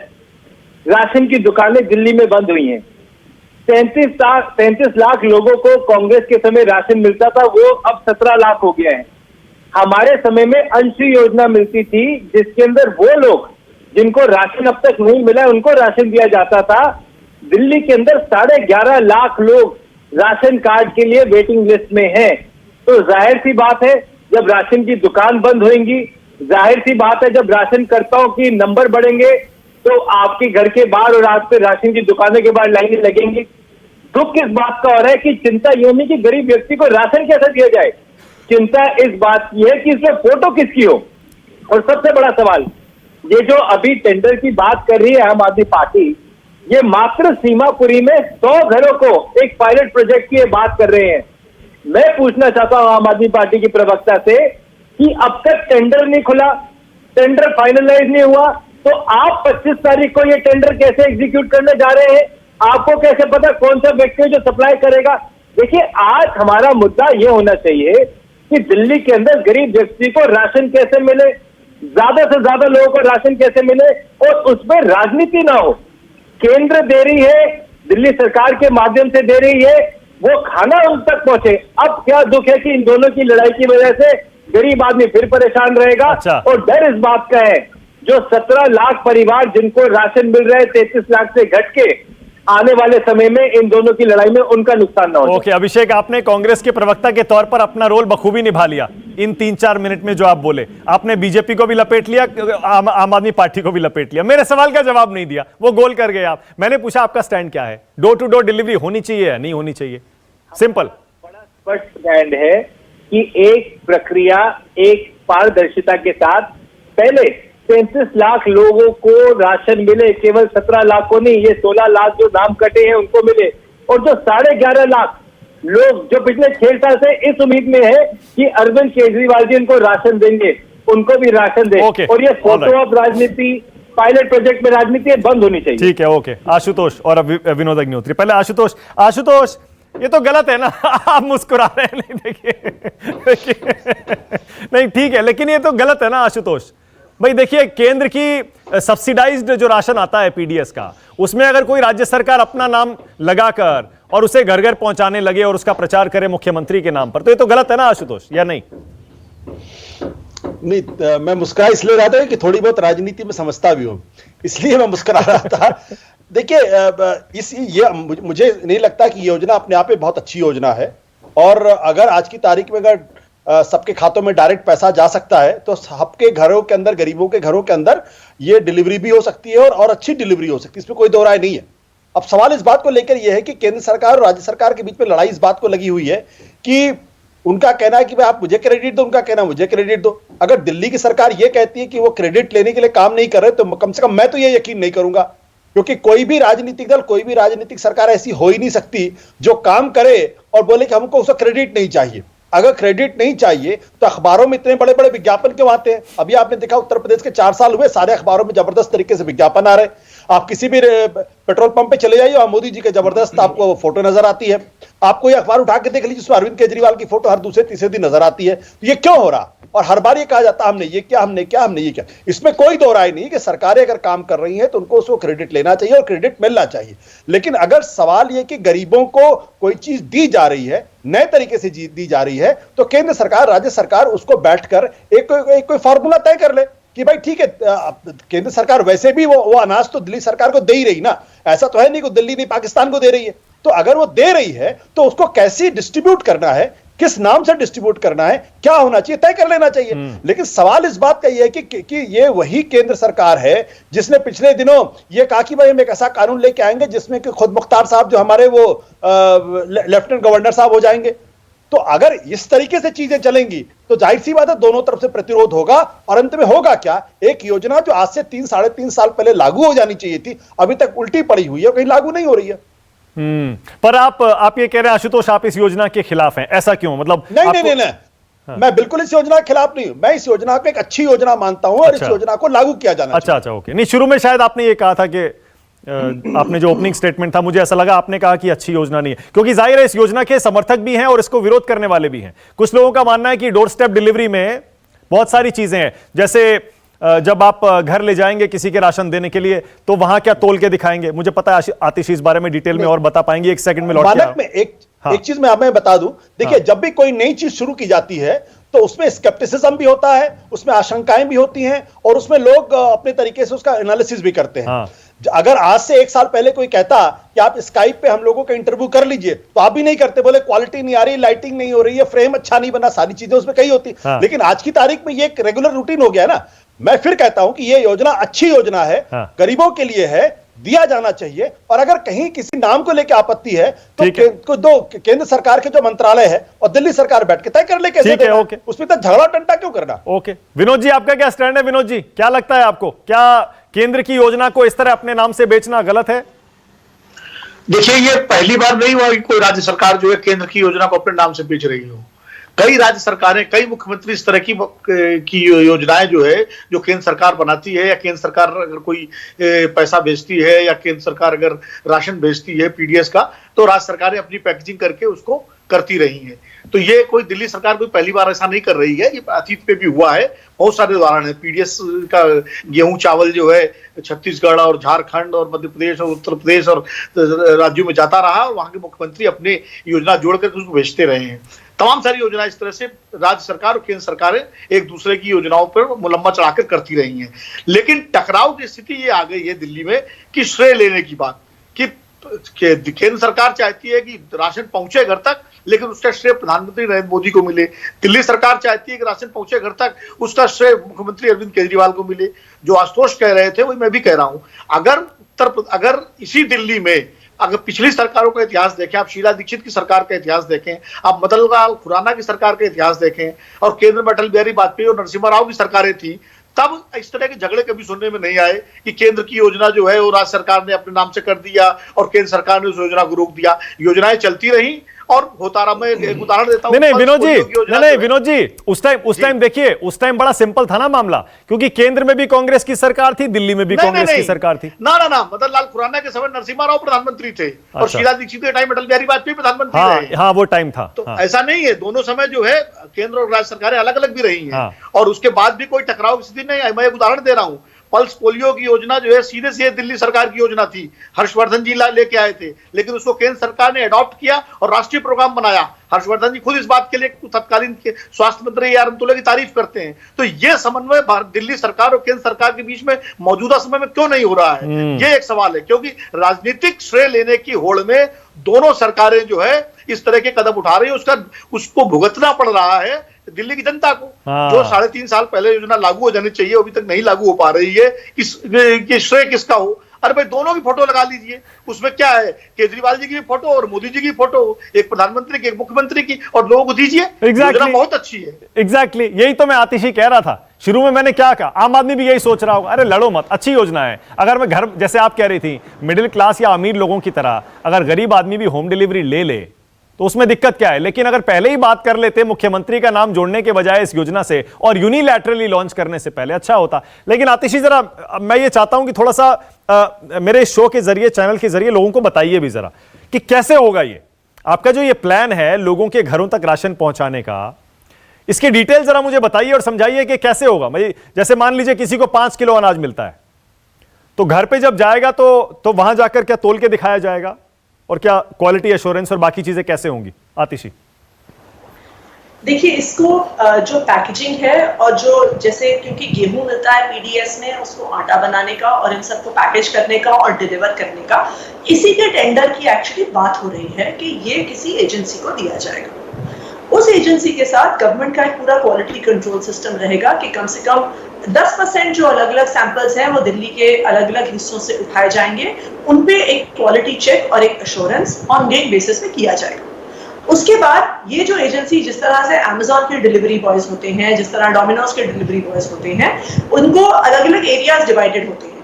राशन की दुकानें दिल्ली में बंद हुई हैं। 33 लाख लोगों को कांग्रेस के समय राशन मिलता था, वो अब 17 लाख हो गया है। हमारे समय में अंशु योजना मिलती थी, जिसके अंदर वो लोग जिनको राशन अब तक नहीं मिला है उनको राशन दिया जाता था। दिल्ली के अंदर 11.5 लाख लोग राशन कार्ड के लिए वेटिंग लिस्ट में हैं। तो जाहिर सी बात है, जब राशन की दुकान बंद होंगी, जाहिर सी बात है जब राशन कर्ताओं की नंबर बढ़ेंगे, तो आपके घर के बाहर और आपके राशन की दुकानों के बाहर लाइनें लगेंगी। दुख किस बात का हो रहा है कि चिंता यूं नहीं कि गरीब व्यक्ति को राशन कैसे दिया जाए, चिंता इस बात की है कि इसमें फोटो किसकी हो। और सबसे बड़ा सवाल, ये जो अभी टेंडर की बात कर रही है आम आदमी पार्टी, ये मात्र सीमापुरी में 100 घरों को एक पायलट प्रोजेक्ट की बात कर रहे हैं। मैं पूछना चाहता हूं आम आदमी पार्टी की प्रवक्ता से कि अब तक टेंडर नहीं खुला, टेंडर फाइनलाइज नहीं हुआ, तो आप 25 तारीख को ये टेंडर कैसे एग्जीक्यूट करने जा रहे हैं? आपको कैसे पता कौन सा व्यक्ति जो सप्लाई करेगा? देखिए, आज हमारा मुद्दा ये होना चाहिए कि दिल्ली के अंदर गरीब व्यक्ति को राशन कैसे मिले, ज्यादा से ज्यादा लोगों को राशन कैसे मिले और उसमें राजनीति ना हो। केंद्र दे रही है, दिल्ली सरकार के माध्यम से दे रही है, वो खाना उन तक पहुंचे। अब क्या दुख है कि इन दोनों की लड़ाई की वजह से गरीब आदमी फिर परेशान रहेगा। अच्छा। और डर इस बात का है, जो 17 लाख परिवार जिनको राशन मिल रहा है 33 लाख से घट के, आने वाले समय में इन दोनों की लड़ाई में उनका नुकसान ना हो। ओके अभिषेक, आपने कांग्रेस के प्रवक्ता के तौर पर अपना रोल बखूबी निभा लिया इन 3-4 मिनट में जो आप बोले। आपने बीजेपी को भी लपेट लिया, आम आदमी पार्टी को भी लपेट लिया। मेरे सवाल का जवाब नहीं दिया, वो गोल कर गए आप। मैंने पूछा आपका स्टैंड क्या है, डोर टू डोर डिलीवरी होनी चाहिए या नहीं होनी चाहिए? सिंपल। बड़ा स्पष्ट स्टैंड है कि एक प्रक्रिया, एक पारदर्शिता के साथ पहले 33 लाख लोगों को राशन मिले, केवल 17 लाख को नहीं, ये 16 लाख जो नाम कटे हैं उनको मिले, और जो 11.5 लाख लोग जो पिछले 6 साल से इस उम्मीद में है कि अरविंद केजरीवाल जी उनको राशन देंगे, उनको भी राशन दे। Okay. और ये फोटो Alright. ऑफ राजनीति, पायलट प्रोजेक्ट में राजनीति बंद होनी चाहिए। ठीक है, ओके। आशुतोष और विनोद अग्निहोत्री। पहले आशुतोष, ये तो गलत है ना? आप मुस्कुरा रहे हैं। नहीं देखिए नहीं ठीक है, लेकिन ये तो गलत है ना आशुतोष भाई? देखिए, केंद्र की सब्सिडाइज्ड जो राशन आता है पीडीएस का, उसमें अगर कोई राज्य सरकार अपना नाम लगाकर और उसे घर घर पहुंचाने लगे और उसका प्रचार करे मुख्यमंत्री के नाम पर, तो ये तो गलत है ना आशुतोष, या नहीं? नहीं, मैं मुस्कुरा इसलिए रहा था कि थोड़ी बहुत राजनीति में समझता भी हूं, इसलिए मैं मुस्कुरा रहा था। देखिए, मुझे नहीं लगता कि योजना अपने आप में बहुत अच्छी योजना है, और अगर आज की तारीख में अगर सबके खातों में डायरेक्ट पैसा जा सकता है तो सबके घरों के अंदर, गरीबों के घरों के अंदर ये डिलीवरी भी हो सकती है और अच्छी डिलीवरी हो सकती है, इसमें कोई दो राय नहीं है। अब सवाल इस बात को लेकर यह है कि केंद्र सरकार और राज्य सरकार के बीच में लड़ाई इस बात को लगी हुई है कि उनका कहना है कि भाई आप मुझे क्रेडिट दो, उनका कहना मुझे क्रेडिट दो। अगर दिल्ली की सरकार यह कहती है कि वो क्रेडिट लेने के लिए काम नहीं कर रहे, तो कम से कम मैं तो ये यकीन नहीं करूंगा, क्योंकि कोई भी राजनीतिक दल, कोई भी राजनीतिक सरकार ऐसी हो ही नहीं सकती जो काम करे और बोले कि हमको उसका क्रेडिट नहीं चाहिए। अगर क्रेडिट नहीं चाहिए तो अखबारों में इतने बड़े बड़े विज्ञापन क्यों आते हैं? अभी आपने देखा उत्तर प्रदेश के 4 साल हुए, सारे अखबारों में जबरदस्त तरीके से विज्ञापन आ रहे। आप किसी भी पेट्रोल पंप पे चले जाइए और मोदी जी के जबरदस्त आपको फोटो नजर आती है। आपको ये अखबार उठा के देख लीजिए, जिसमें अरविंद केजरीवाल की फोटो हर दूसरे तीसरे दिन नजर आती है। तो ये क्यों हो रहा? और हर बार ये कहा जाता है हमने ये किया, हमने क्या, हमने ये किया। इसमें कोई दो राय नहीं कि सरकारें अगर काम कर रही हैं तो उनको उसको क्रेडिट लेना चाहिए और क्रेडिट मिलना चाहिए। लेकिन अगर सवाल ये कि गरीबों को कोई चीज दी जा रही है, नए तरीके से दी जा रही है, तो केंद्र सरकार, राज्य सरकार उसको बैठकर एक कोई फॉर्मूला तय कर ले कि भाई ठीक है, केंद्र सरकार वैसे भी वो अनाज तो दिल्ली सरकार को दे ही रही ना, ऐसा तो है नहीं कि दिल्ली नहीं पाकिस्तान को दे रही है। तो अगर वो दे रही है तो उसको कैसे डिस्ट्रीब्यूट करना है, किस नाम से डिस्ट्रीब्यूट करना है, क्या होना चाहिए, तय कर लेना चाहिए। लेकिन सवाल इस बात का यह है कि ये वही केंद्र सरकार है जिसने पिछले दिनों ये कहा कि भाई हम एक ऐसा कानून लेके आएंगे जिसमें कि खुद मुख्तार साहब जो हमारे वो लेफ्टिनेंट गवर्नर साहब हो जाएंगे। तो अगर इस तरीके से चीजें चलेंगी तो जाहिर सी बात है दोनों तरफ से प्रतिरोध होगा, और अंत में होगा क्या? एक योजना जो आज से 3-3.5 साल पहले लागू हो जानी चाहिए थी, अभी तक उल्टी पड़ी हुई है, कहीं लागू नहीं हो रही है। पर आप ये कह रहे हैं आशुतोष, आप इस योजना के खिलाफ हैं, ऐसा क्यों? मतलब नहीं, हाँ। मैं बिल्कुल इस योजना के खिलाफ नहीं हूं। मैं इस योजना को एक अच्छी योजना मानता हूं और इस योजना को लागू किया जाना चाहिए। अच्छा, ओके। नहीं, शुरू में शायद आपने ये कहा था कि आपने जो ओपनिंग स्टेटमेंट था, मुझे ऐसा लगा आपने कहा कि अच्छी योजना नहीं है, क्योंकि जाहिर है इस योजना के समर्थक भी हैं और इसको विरोध करने वाले भी हैं। कुछ लोगों का मानना है कि डोर स्टेप डिलीवरी में बहुत सारी चीजें हैं, जैसे जब आप घर ले जाएंगे किसी के राशन देने के लिए तो वहां क्या तोल के दिखाएंगे? मुझे पता है आतिश इस बारे में डिटेल में और बता पाएंगे, 1 सेकंड में लौट के मानक में एक चीज मैं आपको बता दूं, देखिए, जब भी कोई नई चीज शुरू की जाती है तो उसमें स्केप्टिसिज्म भी होता है, उसमें आशंकाएं भी होती हैं, और उसमें लोग अपने तरीके से उसका एनालिसिस भी करते हैं। अगर आज से 1 साल पहले कोई कहता कि आप स्काइप पे हम लोगों का इंटरव्यू कर लीजिए, तो आप भी नहीं करते, बोले क्वालिटी नहीं आ रही, लाइटिंग नहीं हो रही है, फ्रेम अच्छा नहीं बना, सारी चीजें उसमें कही होती। लेकिन आज की तारीख में ये एक रेगुलर रूटीन हो गया है ना। मैं फिर कहता हूं कि ये योजना अच्छी योजना है, गरीबों के लिए है, दिया जाना चाहिए। और अगर कहीं किसी नाम को लेकर आपत्ति है तो केंद्र सरकार के जो मंत्रालय है और दिल्ली सरकार बैठ के तय कर ले कैसे देना, उसमें तो झगड़ा टंटा क्यों करना। ओके, विनोद जी, आपका क्या स्टैंड है? विनोद जी, क्या लगता है आपको, क्या केंद्र की योजना को इस तरह अपने नाम से बेचना गलत है? देखिए, ये पहली बार नहीं हुआ कि कोई राज्य सरकार जो है केंद्र की योजना को अपने नाम से बेच रही हो। कई राज्य सरकारें, कई मुख्यमंत्री इस तरह की योजनाएं जो है, जो केंद्र सरकार बनाती है, या केंद्र सरकार अगर कोई पैसा भेजती है, या केंद्र सरकार अगर राशन भेजती है पीडीएस का, तो राज्य सरकारें अपनी पैकेजिंग करके उसको करती रही हैं। तो ये कोई दिल्ली सरकार कोई पहली बार ऐसा नहीं कर रही है, ये अतीत में भी हुआ है, बहुत सारे उदाहरण है। पीडीएस का गेहूं चावल जो है छत्तीसगढ़ और झारखंड और मध्य प्रदेश और उत्तर प्रदेश और राज्यों में जाता रहा, और वहां के मुख्यमंत्री अपने योजना जोड़कर उसको भेजते रहे हैं। तमाम सारी योजनाएं इस तरह से राज्य सरकार और केंद्र सरकारें एक दूसरे की योजनाओं पर मुलम्मा चढ़ाकर करती रही हैं। लेकिन टकराव की स्थिति ये आ गई है दिल्ली में कि श्रेय लेने की बात, कि केंद्र सरकार चाहती है कि राशन पहुंचे घर तक, लेकिन उसका श्रेय प्रधानमंत्री नरेंद्र मोदी को मिले। दिल्ली सरकार चाहती है कि राशन पहुंचे घर तक, उसका श्रेय मुख्यमंत्री अरविंद केजरीवाल को मिले। जो आशुतोष कह रहे थे वही मैं भी कह रहा हूं। अगर इसी दिल्ली में अगर पिछली सरकारों का इतिहास देखें, आप शीला दीक्षित की सरकार का इतिहास देखें, आप मदन लाल खुराना की सरकार का इतिहास देखें, और केंद्र में अटल बिहारी वाजपेयी और नरसिम्हा राव की सरकारें थी, तब इस तरह के झगड़े कभी सुनने में नहीं आए कि केंद्र की योजना जो है वो राज्य सरकार ने अपने नाम से कर दिया और केंद्र सरकार ने उस योजना को रोक दिया। योजनाएं चलती रही और होता रहा। मैं एक उदाहरण देता हूं। नहीं विनोद जी, उस टाइम देखिए, उस टाइम बड़ा सिंपल था ना मामला, क्योंकि केंद्र में भी कांग्रेस की सरकार थी, दिल्ली में भी कांग्रेस की सरकार थी। ना मदन लाल खुराना के समय नरसिम्हा राव प्रधानमंत्री थे और शीला दीक्षित के टाइम अटल बिहारी वाजपेयी प्रधानमंत्री रहे। हाँ, वो टाइम था। तो ऐसा नहीं है, दोनों समय जो है केंद्र और राज्य सरकारें अलग अलग भी रही हैं, और उसके बाद भी कोई टकराव की स्थिति नहीं है। मैं एक उदाहरण दे रहा हूं, पल्स पोलियो की योजना जो है सीधे दिल्ली सरकार की योजना थी, हर्षवर्धन जी लेके आए थे, लेकिन उसको केंद्र सरकार ने अडॉप्ट किया और राष्ट्रीय प्रोग्राम बनाया। हर्षवर्धन जी खुद इस बात के लिए तत्कालीन स्वास्थ्य मंत्री AR अतुल्य की तारीफ करते हैं। तो ये समन्वय दिल्ली सरकार और केंद्र सरकार के बीच में मौजूदा समय में क्यों नहीं हो रहा है, ये एक सवाल है। क्योंकि राजनीतिक श्रेय लेने की होड़ में दोनों सरकारें जो है इस तरह के कदम उठा रही है, उसको भुगतना पड़ रहा है दिल्ली की जनता को। जो 3.5 साल पहले योजना लागू हो जानी चाहिए, अभी तक नहीं लागू हो पा रही है, कि श्रेय किसका हो? अरे भाई, दोनों की फोटो लगा लीजिए, उसमें क्या है? केजरीवाल जी की भी फोटो और मोदी जी की फोटो, एक प्रधानमंत्री की, एक मुख्यमंत्री की, और लोगों को दीजिए। योजना बहुत अच्छी है। एग्जैक्टली, यही तो मैं आतिशी कह रहा था। शुरू में मैंने क्या कहा, आम आदमी भी यही सोच रहा होगा, अरे लड़ो मत, अच्छी योजना है। अगर मैं घर, जैसे आप कह रही थी, मिडिल क्लास या अमीर लोगों की तरह अगर गरीब आदमी भी होम डिलीवरी ले तो उसमें दिक्कत क्या है? लेकिन अगर पहले ही बात कर लेते मुख्यमंत्री का नाम जोड़ने के बजाय इस योजना से, और यूनिलैटरली लॉन्च करने से पहले, अच्छा होता। लेकिन आतिशी, जरा मैं ये चाहता हूं कि थोड़ा सा मेरे शो के जरिए, चैनल के जरिए लोगों को बताइए भी जरा कि कैसे होगा ये आपका जो ये प्लान है लोगों के घरों तक राशन पहुंचाने का। इसकी डिटेल जरा मुझे बताइए और समझाइए कि कैसे होगा। भाई, जैसे मान लीजिए किसी को 5 किलो अनाज मिलता है, तो घर पे जब जाएगा तो वहां जाकर क्या तोल के दिखाया जाएगा, और क्या क्वालिटी एश्योरेंस और बाकी चीजें कैसे होंगी? आतिशी, देखिए, इसको जो पैकेजिंग है, और जो जैसे क्योंकि गेहूं मिलता है पीडीएस में, उसको आटा बनाने का और इन सबको पैकेज करने का और डिलीवर करने का, इसी के टेंडर की एक्चुअली बात हो रही है कि ये किसी एजेंसी को दिया जाएगा। उस एजेंसी के साथ गवर्नमेंट का एक पूरा क्वालिटी कंट्रोल सिस्टम रहेगा कि कम से कम 10% जो अलग अलग सैंपल्स हैं वो दिल्ली के अलग अलग हिस्सों से उठाए जाएंगे, उन पे एक क्वालिटी चेक और एक एश्योरेंस ऑनगोइंग बेसिस पे किया जाएगा। उसके बाद ये जो एजेंसी, जिस तरह से अमेज़न के डिलीवरी बॉयज होते हैं, जिस तरह डोमिनोज के डिलीवरी बॉयज होते हैं, उनको अलग अलग एरियाज डिवाइडेड होते हैं।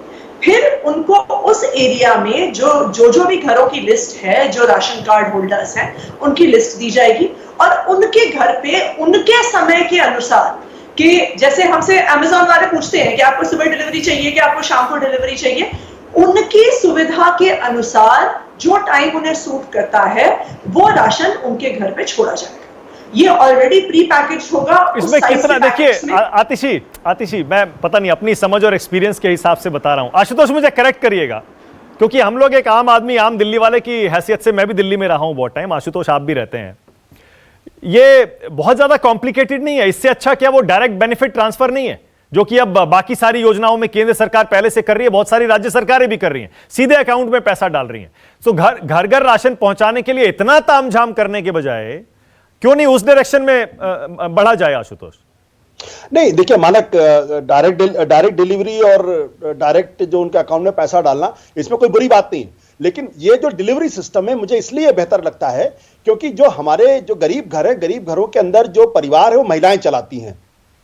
फिर उनको उस एरिया में जो भी घरों की लिस्ट है, जो राशन कार्ड होल्डर्स हैं, उनकी लिस्ट दी जाएगी, और उनके घर पे उनके समय के अनुसार, कि जैसे हमसे अमेज़न वाले पूछते हैं कि आपको सुबह डिलीवरी चाहिए कि आपको शाम को डिलीवरी चाहिए, उनकी सुविधा के अनुसार जो टाइम उन्हें सूट करता है वो राशन उनके घर पे छोड़ा जाएगा। ये ऑलरेडी प्री पैकेज होगा। इसमें कितना, देखिए आतिशी, मैं पता नहीं अपनी समझ और एक्सपीरियंस के हिसाब से बता रहा हूं। आशुतोष मुझे करेक्ट करिएगा, क्योंकि हम लोग एक आम आदमी, आम दिल्ली वाले की हैसियत से, मैं भी दिल्ली में रहा हूं बहुत टाइम, आशुतोष आप भी रहते हैं, ये बहुत ज्यादा कॉम्प्लिकेटेड नहीं है। इससे अच्छा क्या वो डायरेक्ट बेनिफिट ट्रांसफर नहीं है, जो कि अब बाकी सारी योजनाओं में केंद्र सरकार पहले से कर रही है, बहुत सारी राज्य सरकारें भी कर रही हैं, सीधे अकाउंट में पैसा डाल रही हैं। तो घर घर राशन पहुंचाने के लिए इतना तामझाम करने के बजाय क्यों नहीं उस डायरेक्शन में बढ़ा जाए? आशुतोष, नहीं, देखिए, मानक डायरेक्ट डिलीवरी और डायरेक्ट जो उनके अकाउंट में पैसा डालना, इसमें कोई बुरी बात नहीं है। लेकिन ये जो डिलीवरी सिस्टम है मुझे इसलिए बेहतर लगता है क्योंकि जो हमारे जो गरीब घर है, गरीब घरों के अंदर जो परिवार है वो महिलाएं चलाती हैं,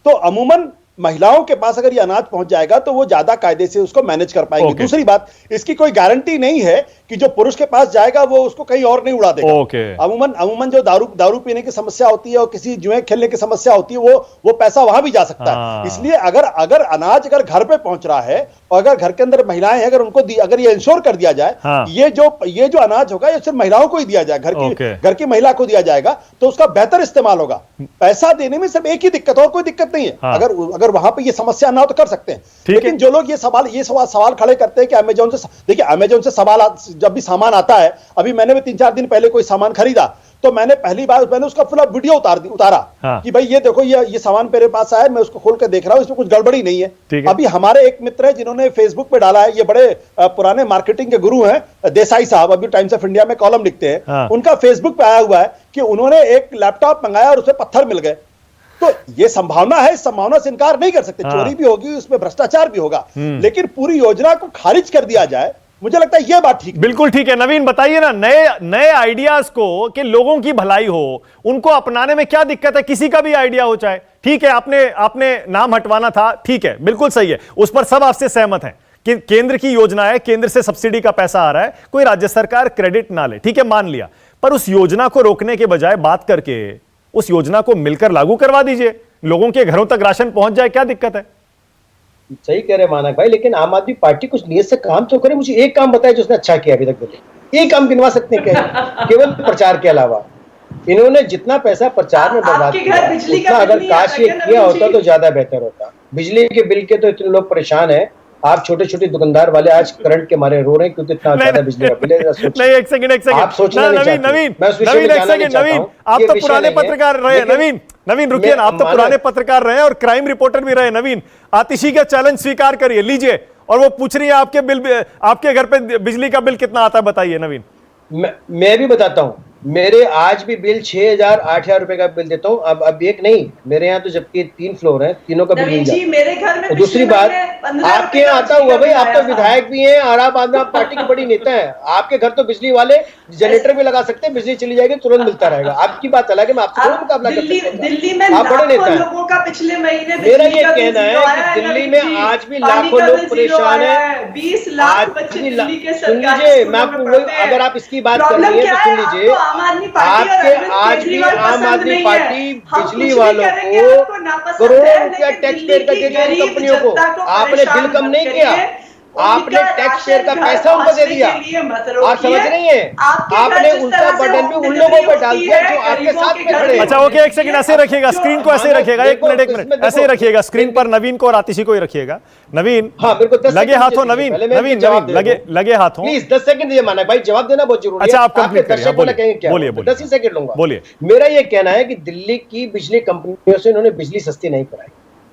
तो अमूमन महिलाओं के पास अगर ये अनाज पहुंच जाएगा तो वो ज्यादा कायदे से उसको मैनेज कर पाएंगे। ओके। दूसरी बात, इसकी कोई गारंटी नहीं है कि जो पुरुष के पास जाएगा वो उसको कहीं और नहीं उड़ा देगा। ओके। अमूमन जो दारू पीने की समस्या होती है और किसी जुए खेलने की समस्या होती है, वो पैसा वहां भी जा सकता हाँ। है। इसलिए अगर अनाज अगर घर पे पहुंच रहा है और अगर घर के अंदर महिलाएं हैं, अगर उनको अगर ये इंश्योर कर दिया जाए, हाँ। ये जो अनाज होगा ये सिर्फ महिलाओं को ही दिया जाए, ओके। घर की महिला को दिया जाएगा, तो उसका बेहतर इस्तेमाल होगा। पैसा देने में सिर्फ एक ही दिक्कत, और कोई दिक्कत नहीं है। हाँ। अगर वहां पे ये समस्या ना हो तो कर सकते हैं। ठीक लेकिन है। जो लोग ये सवाल खड़े करते हैं कि अमेजोन से, देखिए अमेजोन से जब भी सामान आता है, अभी मैंने भी 3-4 दिन पहले कोई सामान खरीदा तो मैंने पहली बार मैंने उसका पूरा वीडियो उतारा हाँ। कि भाई ये देखो, ये सामान मेरे पास आया, मैं उसको खोल के देख रहा हूं, इसमें कुछ गड़बड़ी नहीं है। ठीक है। अभी हमारे एक मित्र है जिन्होंने फेसबुक पे डाला है, ये बड़े पुराने मार्केटिंग के गुरु हैं, देसाई साहब, अभी टाइम्स ऑफ इंडिया में कॉलम लिखते हैं। हाँ। उनका फेसबुक पे आया हुआ है कि उन्होंने एक लैपटॉप मंगाया और उसमें पत्थर मिल गए। तो ये संभावना है, इस संभावना से इनकार नहीं कर सकते। हाँ। चोरी भी होगी, उसमें भ्रष्टाचार भी होगा, लेकिन पूरी योजना को खारिज कर दिया जाए, मुझे लगता है यह बात ठीक है। बिल्कुल ठीक है। नवीन बताइए ना, नए आइडियाज को कि लोगों की भलाई हो, उनको अपनाने में क्या दिक्कत है? किसी का भी आइडिया हो, चाहे ठीक है, आपने नाम हटवाना था, ठीक है, बिल्कुल सही है, उस पर सब आपसे सहमत हैं कि केंद्र की योजना है, केंद्र से सब्सिडी का पैसा आ रहा है, कोई राज्य सरकार क्रेडिट ना ले, ठीक है, मान लिया। पर उस योजना को रोकने के बजाय बात करके उस योजना को मिलकर लागू करवा दीजिए, लोगों के घरों तक राशन पहुंच जाए, क्या दिक्कत है? सही कह रहे मानक भाई, लेकिन आम आदमी पार्टी कुछ नियत से काम तो करे। मुझे एक काम बताए जो उसने अच्छा किया अभी तक दिल्ली, एक काम गिनवा सकते हैं क्या? केवल प्रचार के अलावा इन्होंने जितना पैसा प्रचार में बर्बाद किया, उतना अगर काश ये किया होता तो ज्यादा बेहतर होता। बिजली के बिल के तो इतने लोग परेशान हैं, आप छोटे छोटे दुकानदार वाले आज करंट के मारे रो रहे हैं क्योंकि इतना ज्यादा बिजली का बिल है। नहीं, एक सेकंड आप सोचना नहीं चाहते। नवीन एक सेकंड, नवीन आप तो पुराने पत्रकार रहे, नवीन रुकिए ना, आप तो पुराने पत्रकार रहे और क्राइम रिपोर्टर भी रहे। नवीन, आतिशी का चैलेंज स्वीकार करिए, लीजिए, और वो पूछ रही है आपके घर पे बिजली का बिल कितना आता है, बताइए नवीन। मैं भी बताता हूँ, मेरे आज भी बिल 6,000-8,000 रुपए का बिल देता हूँ। अब एक नहीं, मेरे यहाँ तो जबकि 3 फ्लोर हैं, तीनों का बिल मिल जाता है। मेरे घर में दूसरी बात, आपके यहाँ आता हुआ भाई, आप तो विधायक भी हैं और आप पार्टी के बड़ी नेता हैं, आपके घर तो बिजली वाले जनरेटर भी लगा सकते हैं, बिजली चली जाएगी तुरंत मिलता रहेगा। आपकी बात अलग है, मैं आपसे मुकाबला कर सकता हूं। दिल्ली में आप बड़े नेता हैं। लोगों का पिछले महीने मेरा ये कहना है कि दिल्ली में आज भी लाखों लोग परेशान हैं। 20 लाख बच्चे दिल्ली के सुन लीजिए, मैं आपको, अगर आप इसकी बात कर रही है तो सुन लीजिए, आपके आज भी आम आदमी पार्टी बिजली वालों को करोड़ों रुपया टैक्स पेयर का दे दिया कंपनियों को। आपने बिल कम नहीं किया, आपने टैक्स पेयर का पैसा उनको दे दिया। आप समझ रही हैं? आपने उल्टा बटन भी उन लोगों पर डाल दिया जो आपके साथ में खड़े हैं। अच्छा ओके, एक सेकंड, ऐसे रखिएगा स्क्रीन को, ऐसे रखिएगा, एक मिनट ऐसे ही रखिएगा स्क्रीन पर, नवीन को और आतिशी को ही रखिएगा। नवीन, हाँ मेरे को लगे हाथों, नवीन लगे हाथों, प्लीज 10 सेकंड दीजिए माना भाई, जवाब देना बहुत जरूरी है। अच्छा, आप कंप्लीट करिए, बोलिए 10 ही सेकंड लूंगा। बोलिए। मेरा ये कहना है कि दिल्ली की बिजली कंपनियों से इन्होंने बिजली सस्ती नहीं कराई।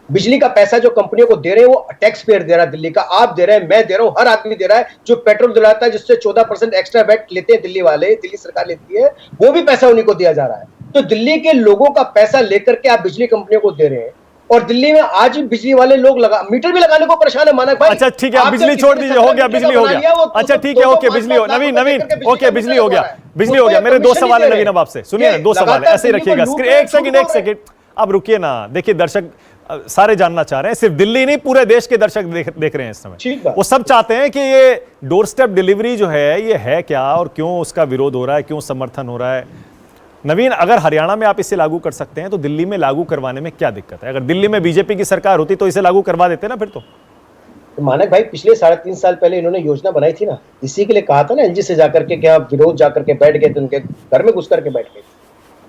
बिजली का पैसा जो कंपनियों को दे रहे हैं वो टैक्स पेयर दे रहा है, दिल्ली का आप दे रहे हैं, मैं दे रहा हूं, हर आदमी दे रहा है। जो पेट्रोल दिलाता है जिससे 14% एक्स्ट्रा वैट लेते हैं दिल्ली वाले, दिल्ली सरकार लेती है, वो भी पैसा उन्हीं को दिया जा रहा है। तो दिल्ली के लोगों का पैसा लेकर के आप बिजली कंपनियों को दे रहे हैं, और दिल्ली में आज भी बिजली वाले लोग मीटर भी लगाने को परेशान है मानक भाई। अच्छा ठीक है, आप बिजली छोड़ दीजिए, हो गया, बिजली हो गया। अच्छा ठीक है, ओके, बिजली हो, नवीन ओके, बिजली हो गया। मेरे 2 सवाल है नवीन, अब आपसे सुनिए ना, 2 सवाल है, ऐसे ही रखिएगा। एक सेकंड, अब रुकिए ना, देखिए दर्शक सारे जानना चाह रहे हैं, सिर्फ दिल्ली नहीं, पूरे देश के दर्शक देख रहे हैं इस समय। वो सब चाहते हैं कि ये डोर स्टेप डिलीवरी जो है ये है क्या, और क्यों उसका विरोध हो रहा है, क्यों समर्थन हो रहा है। नवीन, अगर हरियाणा में आप इसे लागू कर सकते हैं तो दिल्ली में लागू करवाने में क्या दिक्कत है? अगर दिल्ली में बीजेपी की सरकार होती तो इसे लागू करवा देते ना फिर तो। मानक भाई, पिछले 3.5 साल पहले इन्होंने योजना बनाई थी ना, इसी के लिए कहा था ना, एलजी से जाकर के क्या विरोध जाकर के बैठ गए थे, उनके घर में घुस करके बैठ गए।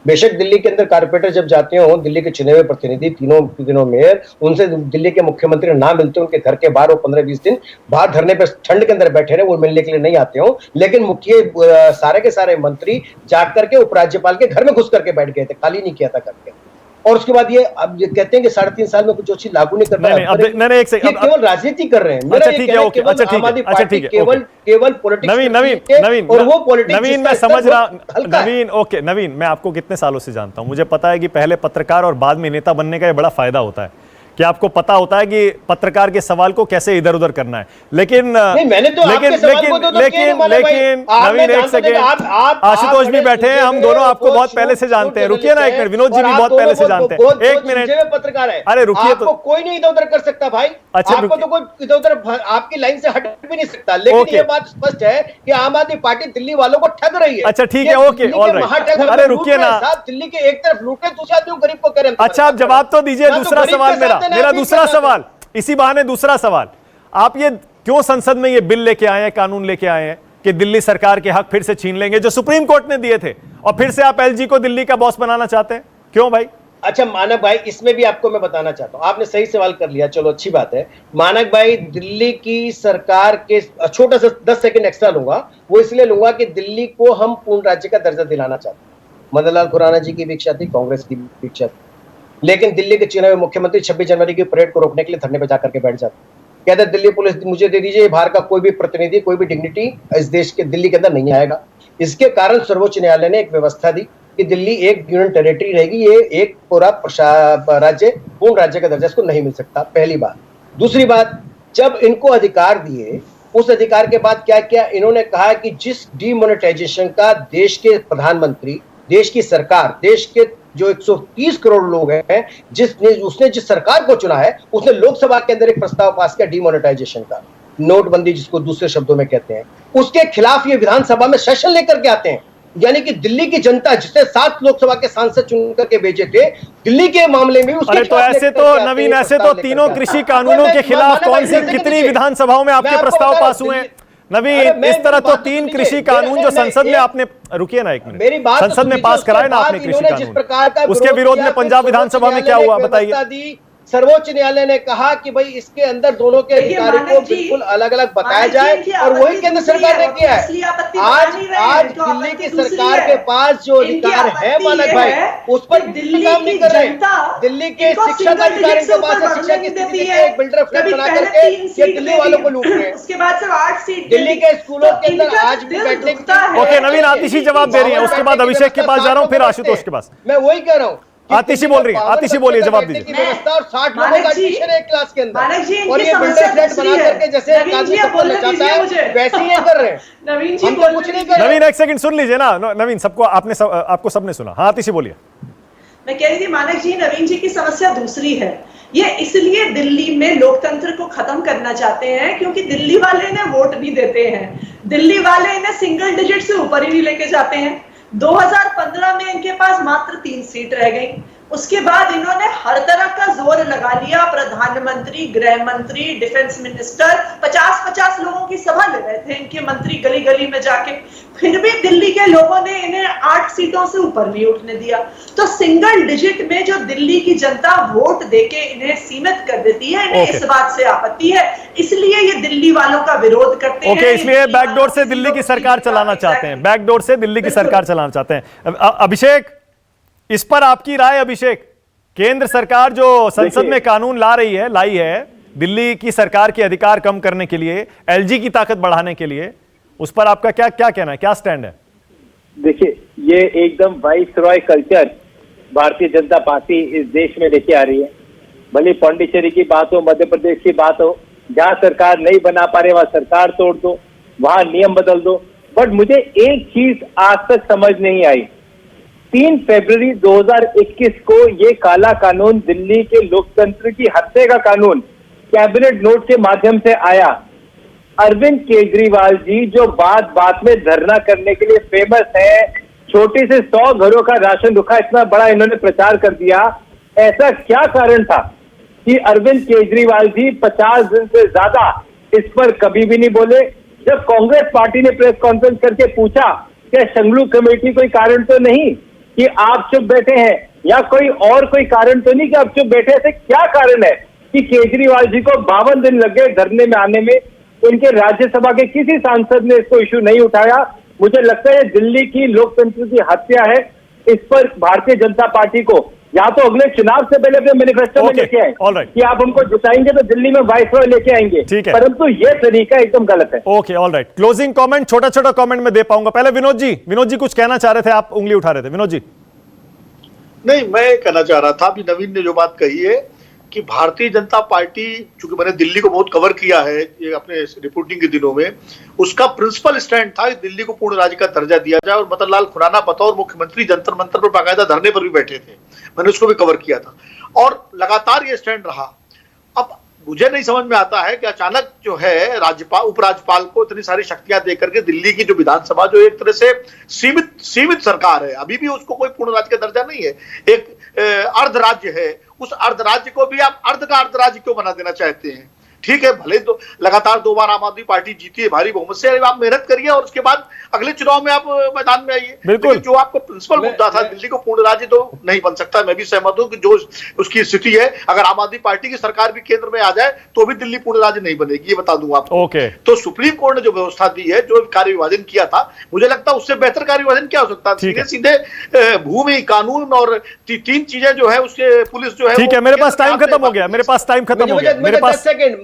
बेशक दिल्ली के अंदर कारपोरेटर जब जाते हो, दिल्ली के चुने हुए प्रतिनिधि, तीनों मेयर, उनसे दिल्ली के मुख्यमंत्री ना मिलते, उनके घर के बाहर वो 15-20 दिन बाहर धरने पर ठंड के अंदर बैठे रहे, वो मिलने के लिए नहीं आते हो। लेकिन मुख्य सारे के सारे मंत्री जाकर करके उपराज्यपाल के घर में घुस करके बैठ गए थे, खाली नहीं किया था करके। और उसके बाद ये अब ये कहते हैं कि 3.5 साल में कुछ चीज लागू नहीं कर पाए। नहीं, एक सेकंड, केवल राजनीति कर रहे हैं। अच्छा ठीक है, ओके, अच्छा ठीक है, केवल पॉलिटिक्स। नवीन, और वो पॉलिटिक्स, नवीन मैं समझ रहा, नवीन ओके, नवीन मैं आपको कितने सालों से जानता हूं, मुझे पता है कि पहले पत्रकार और बाद में नेता बनने का ये बड़ा फायदा होता है कि आपको पता होता है कि पत्रकार के सवाल को कैसे इधर उधर करना है, लेकिन मैंने तो आपके सवाल को तो किया नहीं माना भाई। नवीन एक सेकेंड, आशुतोष भी बैठे हैं, हम दोनों आपको बहुत पहले से जानते हैं। रुकिए ना एक मिनट, विनोद जी भी बहुत पहले से जानते हैं, एक मिनट। पत्रकार है, अरे रुकिए, तो कोई नहीं इधर उधर कर सकता भाई। अच्छा, आपको तो कोई इधर उधर आपकी लाइन से हट भी नहीं सकता, लेकिन ये बात स्पष्ट है कि आम आदमी पार्टी दिल्ली वालों को ठग रही है। अच्छा ठीक है, ओके, ऑलराइट। अरे रुकिए ना, दिल्ली के एक तरफ लूटे, दूसरे आदमी गरीब को करें। अच्छा आप जवाब तो दीजिए। दूसरा सवाल मेरा दूसरा सवाल, इसी बहाने दूसरा सवाल, आप ये क्यों संसद में ये बिल लेके आए हैं, कानून लेके आए हैं कि दिल्ली सरकार के हक फिर से छीन लेंगे जो सुप्रीम कोर्ट ने दिए थे, और फिर से आप एलजी को दिल्ली का बॉस बनाना चाहते हैं, क्यों भाई? अच्छा मानक भाई, इसमें भी आपको मैं बताना चाहता हूं, आपने सही सवाल कर लिया, चलो अच्छी बात है। मानक भाई, दिल्ली की सरकार के छोटा सा 10 सेकंड एक्स्ट्रा लूंगा, वो इसलिए लूंगा कि दिल्ली को हम पूर्ण राज्य का दर्जा दिलाना चाहते हैं। मदन लाल खुराना जी की भी इच्छा थी, कांग्रेस की भी इच्छा थी, लेकिन दिल्ली के चुने हुए मुख्यमंत्री 26 जनवरी की परेड को रोकने के लिए धरने पर जाकर के बैठ जाते, कहते दिल्ली पुलिस मुझे दे दीजिए, बाहर का कोई भी प्रतिनिधि, कोई भी डिग्निटी इस देश के दिल्ली के अंदर नहीं आएगा। इसके कारण सर्वोच्च न्यायालय ने एक व्यवस्था दी कि दिल्ली एक यूनियन टेरिटरी रहेगी, ये एक पूरा राज्य, पूर्ण राज्य का दर्जा इसको नहीं मिल सकता, पहली बात। दूसरी बात, जब इनको अधिकार दिए, उस अधिकार के बाद क्या किया, इन्होंने कहा कि जिस डीमोनेटाइजेशन का देश के प्रधानमंत्री, देश की सरकार, देश के जो 130 करोड़ लोग हैं, उसने जिस सरकार को चुना है, उसने लोकसभा के अंदर एक प्रस्ताव पास किया डीमोनेटाइजेशन का, नोटबंदी जिसको दूसरे शब्दों में कहते हैं, उसके खिलाफ ये विधानसभा में सेशन लेकर के आते हैं। यानी कि दिल्ली की जनता, जिसने 7 लोकसभा के सांसद चुन करके भेजे थे, दिल्ली के मामले में उसके तो ऐसे तो नवीन, ऐसे तो तीनों कृषि कानूनों के खिलाफ कौन सी कितनी विधानसभाओं में आपके प्रस्ताव पास हुए हैं नवीन? इस तरह तो 3 कृषि कानून जो संसद में आपने, रुकिए ना एक मिनट, संसद में पास कराए ना आपने कृषि कानून, उसके विरोध में पंजाब विधानसभा में क्या हुआ बताइए? सर्वोच्च न्यायालय ने कहा कि भाई इसके अंदर दोनों के अधिकारों को बिल्कुल अलग अलग बताया जाए, और वही केंद्र सरकार ने किया है। आज दिल्ली की सरकार के पास जो अधिकार है मानक भाई, उस पर दिल्ली काम नहीं कर रहे। दिल्ली के शिक्षा का अधिकार इनके पास है, शिक्षा की स्थिति देखिए, एक बिल्डर फ्लैट बना करके ये दिल्ली वालों को लूट रहे हैं। उसके बाद सिर्फ 8 सीट दिल्ली के स्कूलों के अंदर आज भी बैठने की। ओके नवीन, आतिशी जवाब दे रही है, उसके बाद अभिषेक के पास जा रहा हूं, फिर आशुतोष के पास। मैं वही कह रहा हूँ, आतिशी बोल रही है, आतिशी बोलिए, जवाब दीजिए। व्यवस्था और 60 लोगों का एडमिशन है क्लास के अंदर, और ये बिल्डर फ्लैट बना करके जैसे एक आदमी सबको नचाता है, वैसे ही ये कर रहे हैं। नवीन जी, हम तो कुछ नहीं कर रहे। नवीन एक सेकंड सुन लीजिए ना, नवीन, सबको आपको सबने सुना। हाँ आतिशी बोलिए। मैं कह रही थी मानक जी, नवीन जी की समस्या दूसरी है। ये इसलिए दिल्ली में लोकतंत्र को खत्म करना चाहते हैं क्योंकि दिल्ली वाले इन्हें वोट नहीं देते हैं, दिल्ली वाले इन्हें सिंगल डिजिट से ऊपर ही नहीं लेके जाते हैं। 2015 में इनके पास मात्र 3 सीट रह गई, उसके बाद इन्होंने हर तरह का जोर लगा लिया, प्रधानमंत्री, गृह मंत्री, डिफेंस मिनिस्टर, 50-50 लोगों की सभा ले रहे थे इनके मंत्री गली गली में जाके, फिर भी दिल्ली के लोगों ने इन्हें 8 सीटों से ऊपर नहीं उठने दिया। तो सिंगल डिजिट में जो दिल्ली की जनता वोट देके इन्हें सीमित कर देती है, इन्हें इस बात से आपत्ति है, इसलिए ये दिल्ली वालों का विरोध करते हैं। इसलिए बैकडोर से दिल्ली की सरकार चलाना चाहते हैं, बैकडोर से दिल्ली की सरकार चलाना चाहते हैं। अभिषेक, इस पर आपकी राय? अभिषेक, केंद्र सरकार जो संसद में कानून लाई है दिल्ली की सरकार के अधिकार कम करने के लिए, एलजी की ताकत बढ़ाने के लिए, उस पर आपका क्या कहना है, क्या स्टैंड है? देखिए, ये एकदम viceroy culture Bharatiya Janata party इस देश में लेके आ रही है। भले पांडिचेरी की बात हो, मध्य प्रदेश की बात हो, जहां सरकार नहीं बना पा रहे वहां सरकार तोड़ दो, वहां नियम बदल दो। बट मुझे एक चीज आज तक समझ नहीं आई, 3 फरवरी 2021 को ये काला कानून, दिल्ली के लोकतंत्र की हत्या का कानून, कैबिनेट नोट के माध्यम से आया। अरविंद केजरीवाल जी जो बात बात में धरना करने के लिए फेमस है, छोटे से 100 घरों का राशन रुका, इतना बड़ा इन्होंने प्रचार कर दिया, ऐसा क्या कारण था कि अरविंद केजरीवाल जी 50 दिन से ज्यादा इस पर कभी भी नहीं बोले? जब कांग्रेस पार्टी ने प्रेस कॉन्फ्रेंस करके पूछा क्या शंगलू कमेटी कोई कारण तो नहीं कि आप चुप बैठे हैं, या कोई कारण तो नहीं कि आप चुप बैठे? ऐसे क्या कारण है कि केजरीवाल जी को 52 दिन लग गए धरने में आने में? इनके राज्यसभा के किसी सांसद ने इसको इशू नहीं उठाया। मुझे लगता है दिल्ली की लोकतंत्र की हत्या है। इस पर भारतीय जनता पार्टी को या तो अगले चुनाव से पहले अपने मैनिफेस्टो में लेके आए कि आप हमको जिताएंगे तो दिल्ली में वाइसरॉय लेके आएंगे, परंतु ये तरीका एकदम गलत है। Okay, alright. क्लोजिंग कमेंट, छोटा छोटा कमेंट में दे पाऊंगा। पहले विनोद जी कुछ कहना चाह रहे थे, आप उंगली उठा रहे थे। विनोद जी। नहीं, मैं कहना चाह रहा था, अभी नवीन ने जो बात कही है कि भारतीय जनता पार्टी, चूंकि मैंने दिल्ली को बहुत कवर किया है ये अपने रिपोर्टिंग के दिनों में, उसका प्रिंसिपल स्टैंड था कि दिल्ली को पूर्ण राज्य का दर्जा दिया जाए। और मदन लाल खुराना बतौर मुख्यमंत्री जंतर मंतर पर बाकायदा धरने पर भी बैठे थे, मैंने उसको भी कवर किया था और लगातार ये स्टैंड रहा। अब मुझे नहीं समझ में आता है कि अचानक जो है राज्यपाल, उपराज्यपाल को इतनी सारी शक्तियां देकर के दिल्ली की जो विधानसभा, जो एक तरह से सीमित सरकार है, अभी भी उसको कोई पूर्ण राज्य का दर्जा नहीं है, एक अर्ध राज्य है, उस अर्ध राज्य को भी आप अर्ध का अर्ध राज्य क्यों बना देना चाहते हैं? ठीक है, भले तो लगातार 2 बार आम आदमी पार्टी जीती है भारी बहुमत से, आप मेहनत करिए और उसके बाद अगले चुनाव में आप मैदान में आइए। बिल्कुल, जो आपको प्रिंसिपल मुद्दा था, दिल्ली को पूर्ण राज्य तो नहीं बन सकता, मैं भी सहमत हूं कि जो उसकी स्थिति है, अगर आम आदमी पार्टी की सरकार भी केंद्र में आ जाए तो भी दिल्ली पूर्ण राज्य नहीं बनेगी, ये बता दूं आपको। ओके, तो सुप्रीम कोर्ट ने जो व्यवस्था दी है, जो कार्य विभाजन किया था, मुझे लगता है उससे बेहतर कार्य विभाजन क्या हो सकता है? सीधे सीधे भूमि, कानून और 3 चीजें जो है उसके पुलिस जो है। ठीक है, मेरे पास टाइम खत्म हो गया,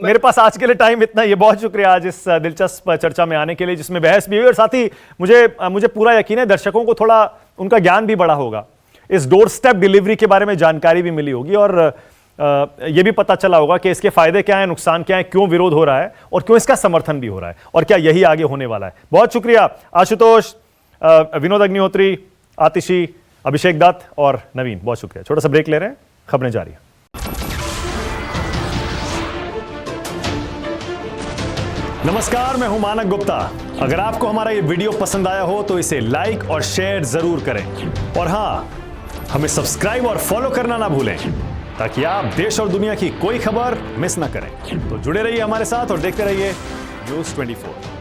मेरे पास आज के लिए टाइम इतना। ये बहुत शुक्रिया आज इस दिलचस्प चर्चा में आने के लिए, जिसमें बहस भी हुई और साथ ही मुझे पूरा यकीन है दर्शकों को थोड़ा उनका ज्ञान भी बढ़ा होगा, इस डोर स्टेप डिलीवरी के बारे में जानकारी भी मिली होगी और यह भी पता चला होगा कि इसके फायदे क्या हैं, नुकसान क्या है, क्यों विरोध हो रहा है और क्यों इसका समर्थन भी हो रहा है और क्या यही आगे होने वाला है। बहुत शुक्रिया आशुतोष, विनोद अग्निहोत्री, आतिशी, अभिषेक दत्त और नवीन, बहुत शुक्रिया। छोटा सा ब्रेक ले रहे हैं, खबरें जारी हैं। नमस्कार, मैं हूं मानक गुप्ता। अगर आपको हमारा ये वीडियो पसंद आया हो तो इसे लाइक और शेयर जरूर करें और हां, हमें सब्सक्राइब और फॉलो करना ना भूलें ताकि आप देश और दुनिया की कोई खबर मिस ना करें। तो जुड़े रहिए हमारे साथ और देखते रहिए News 24।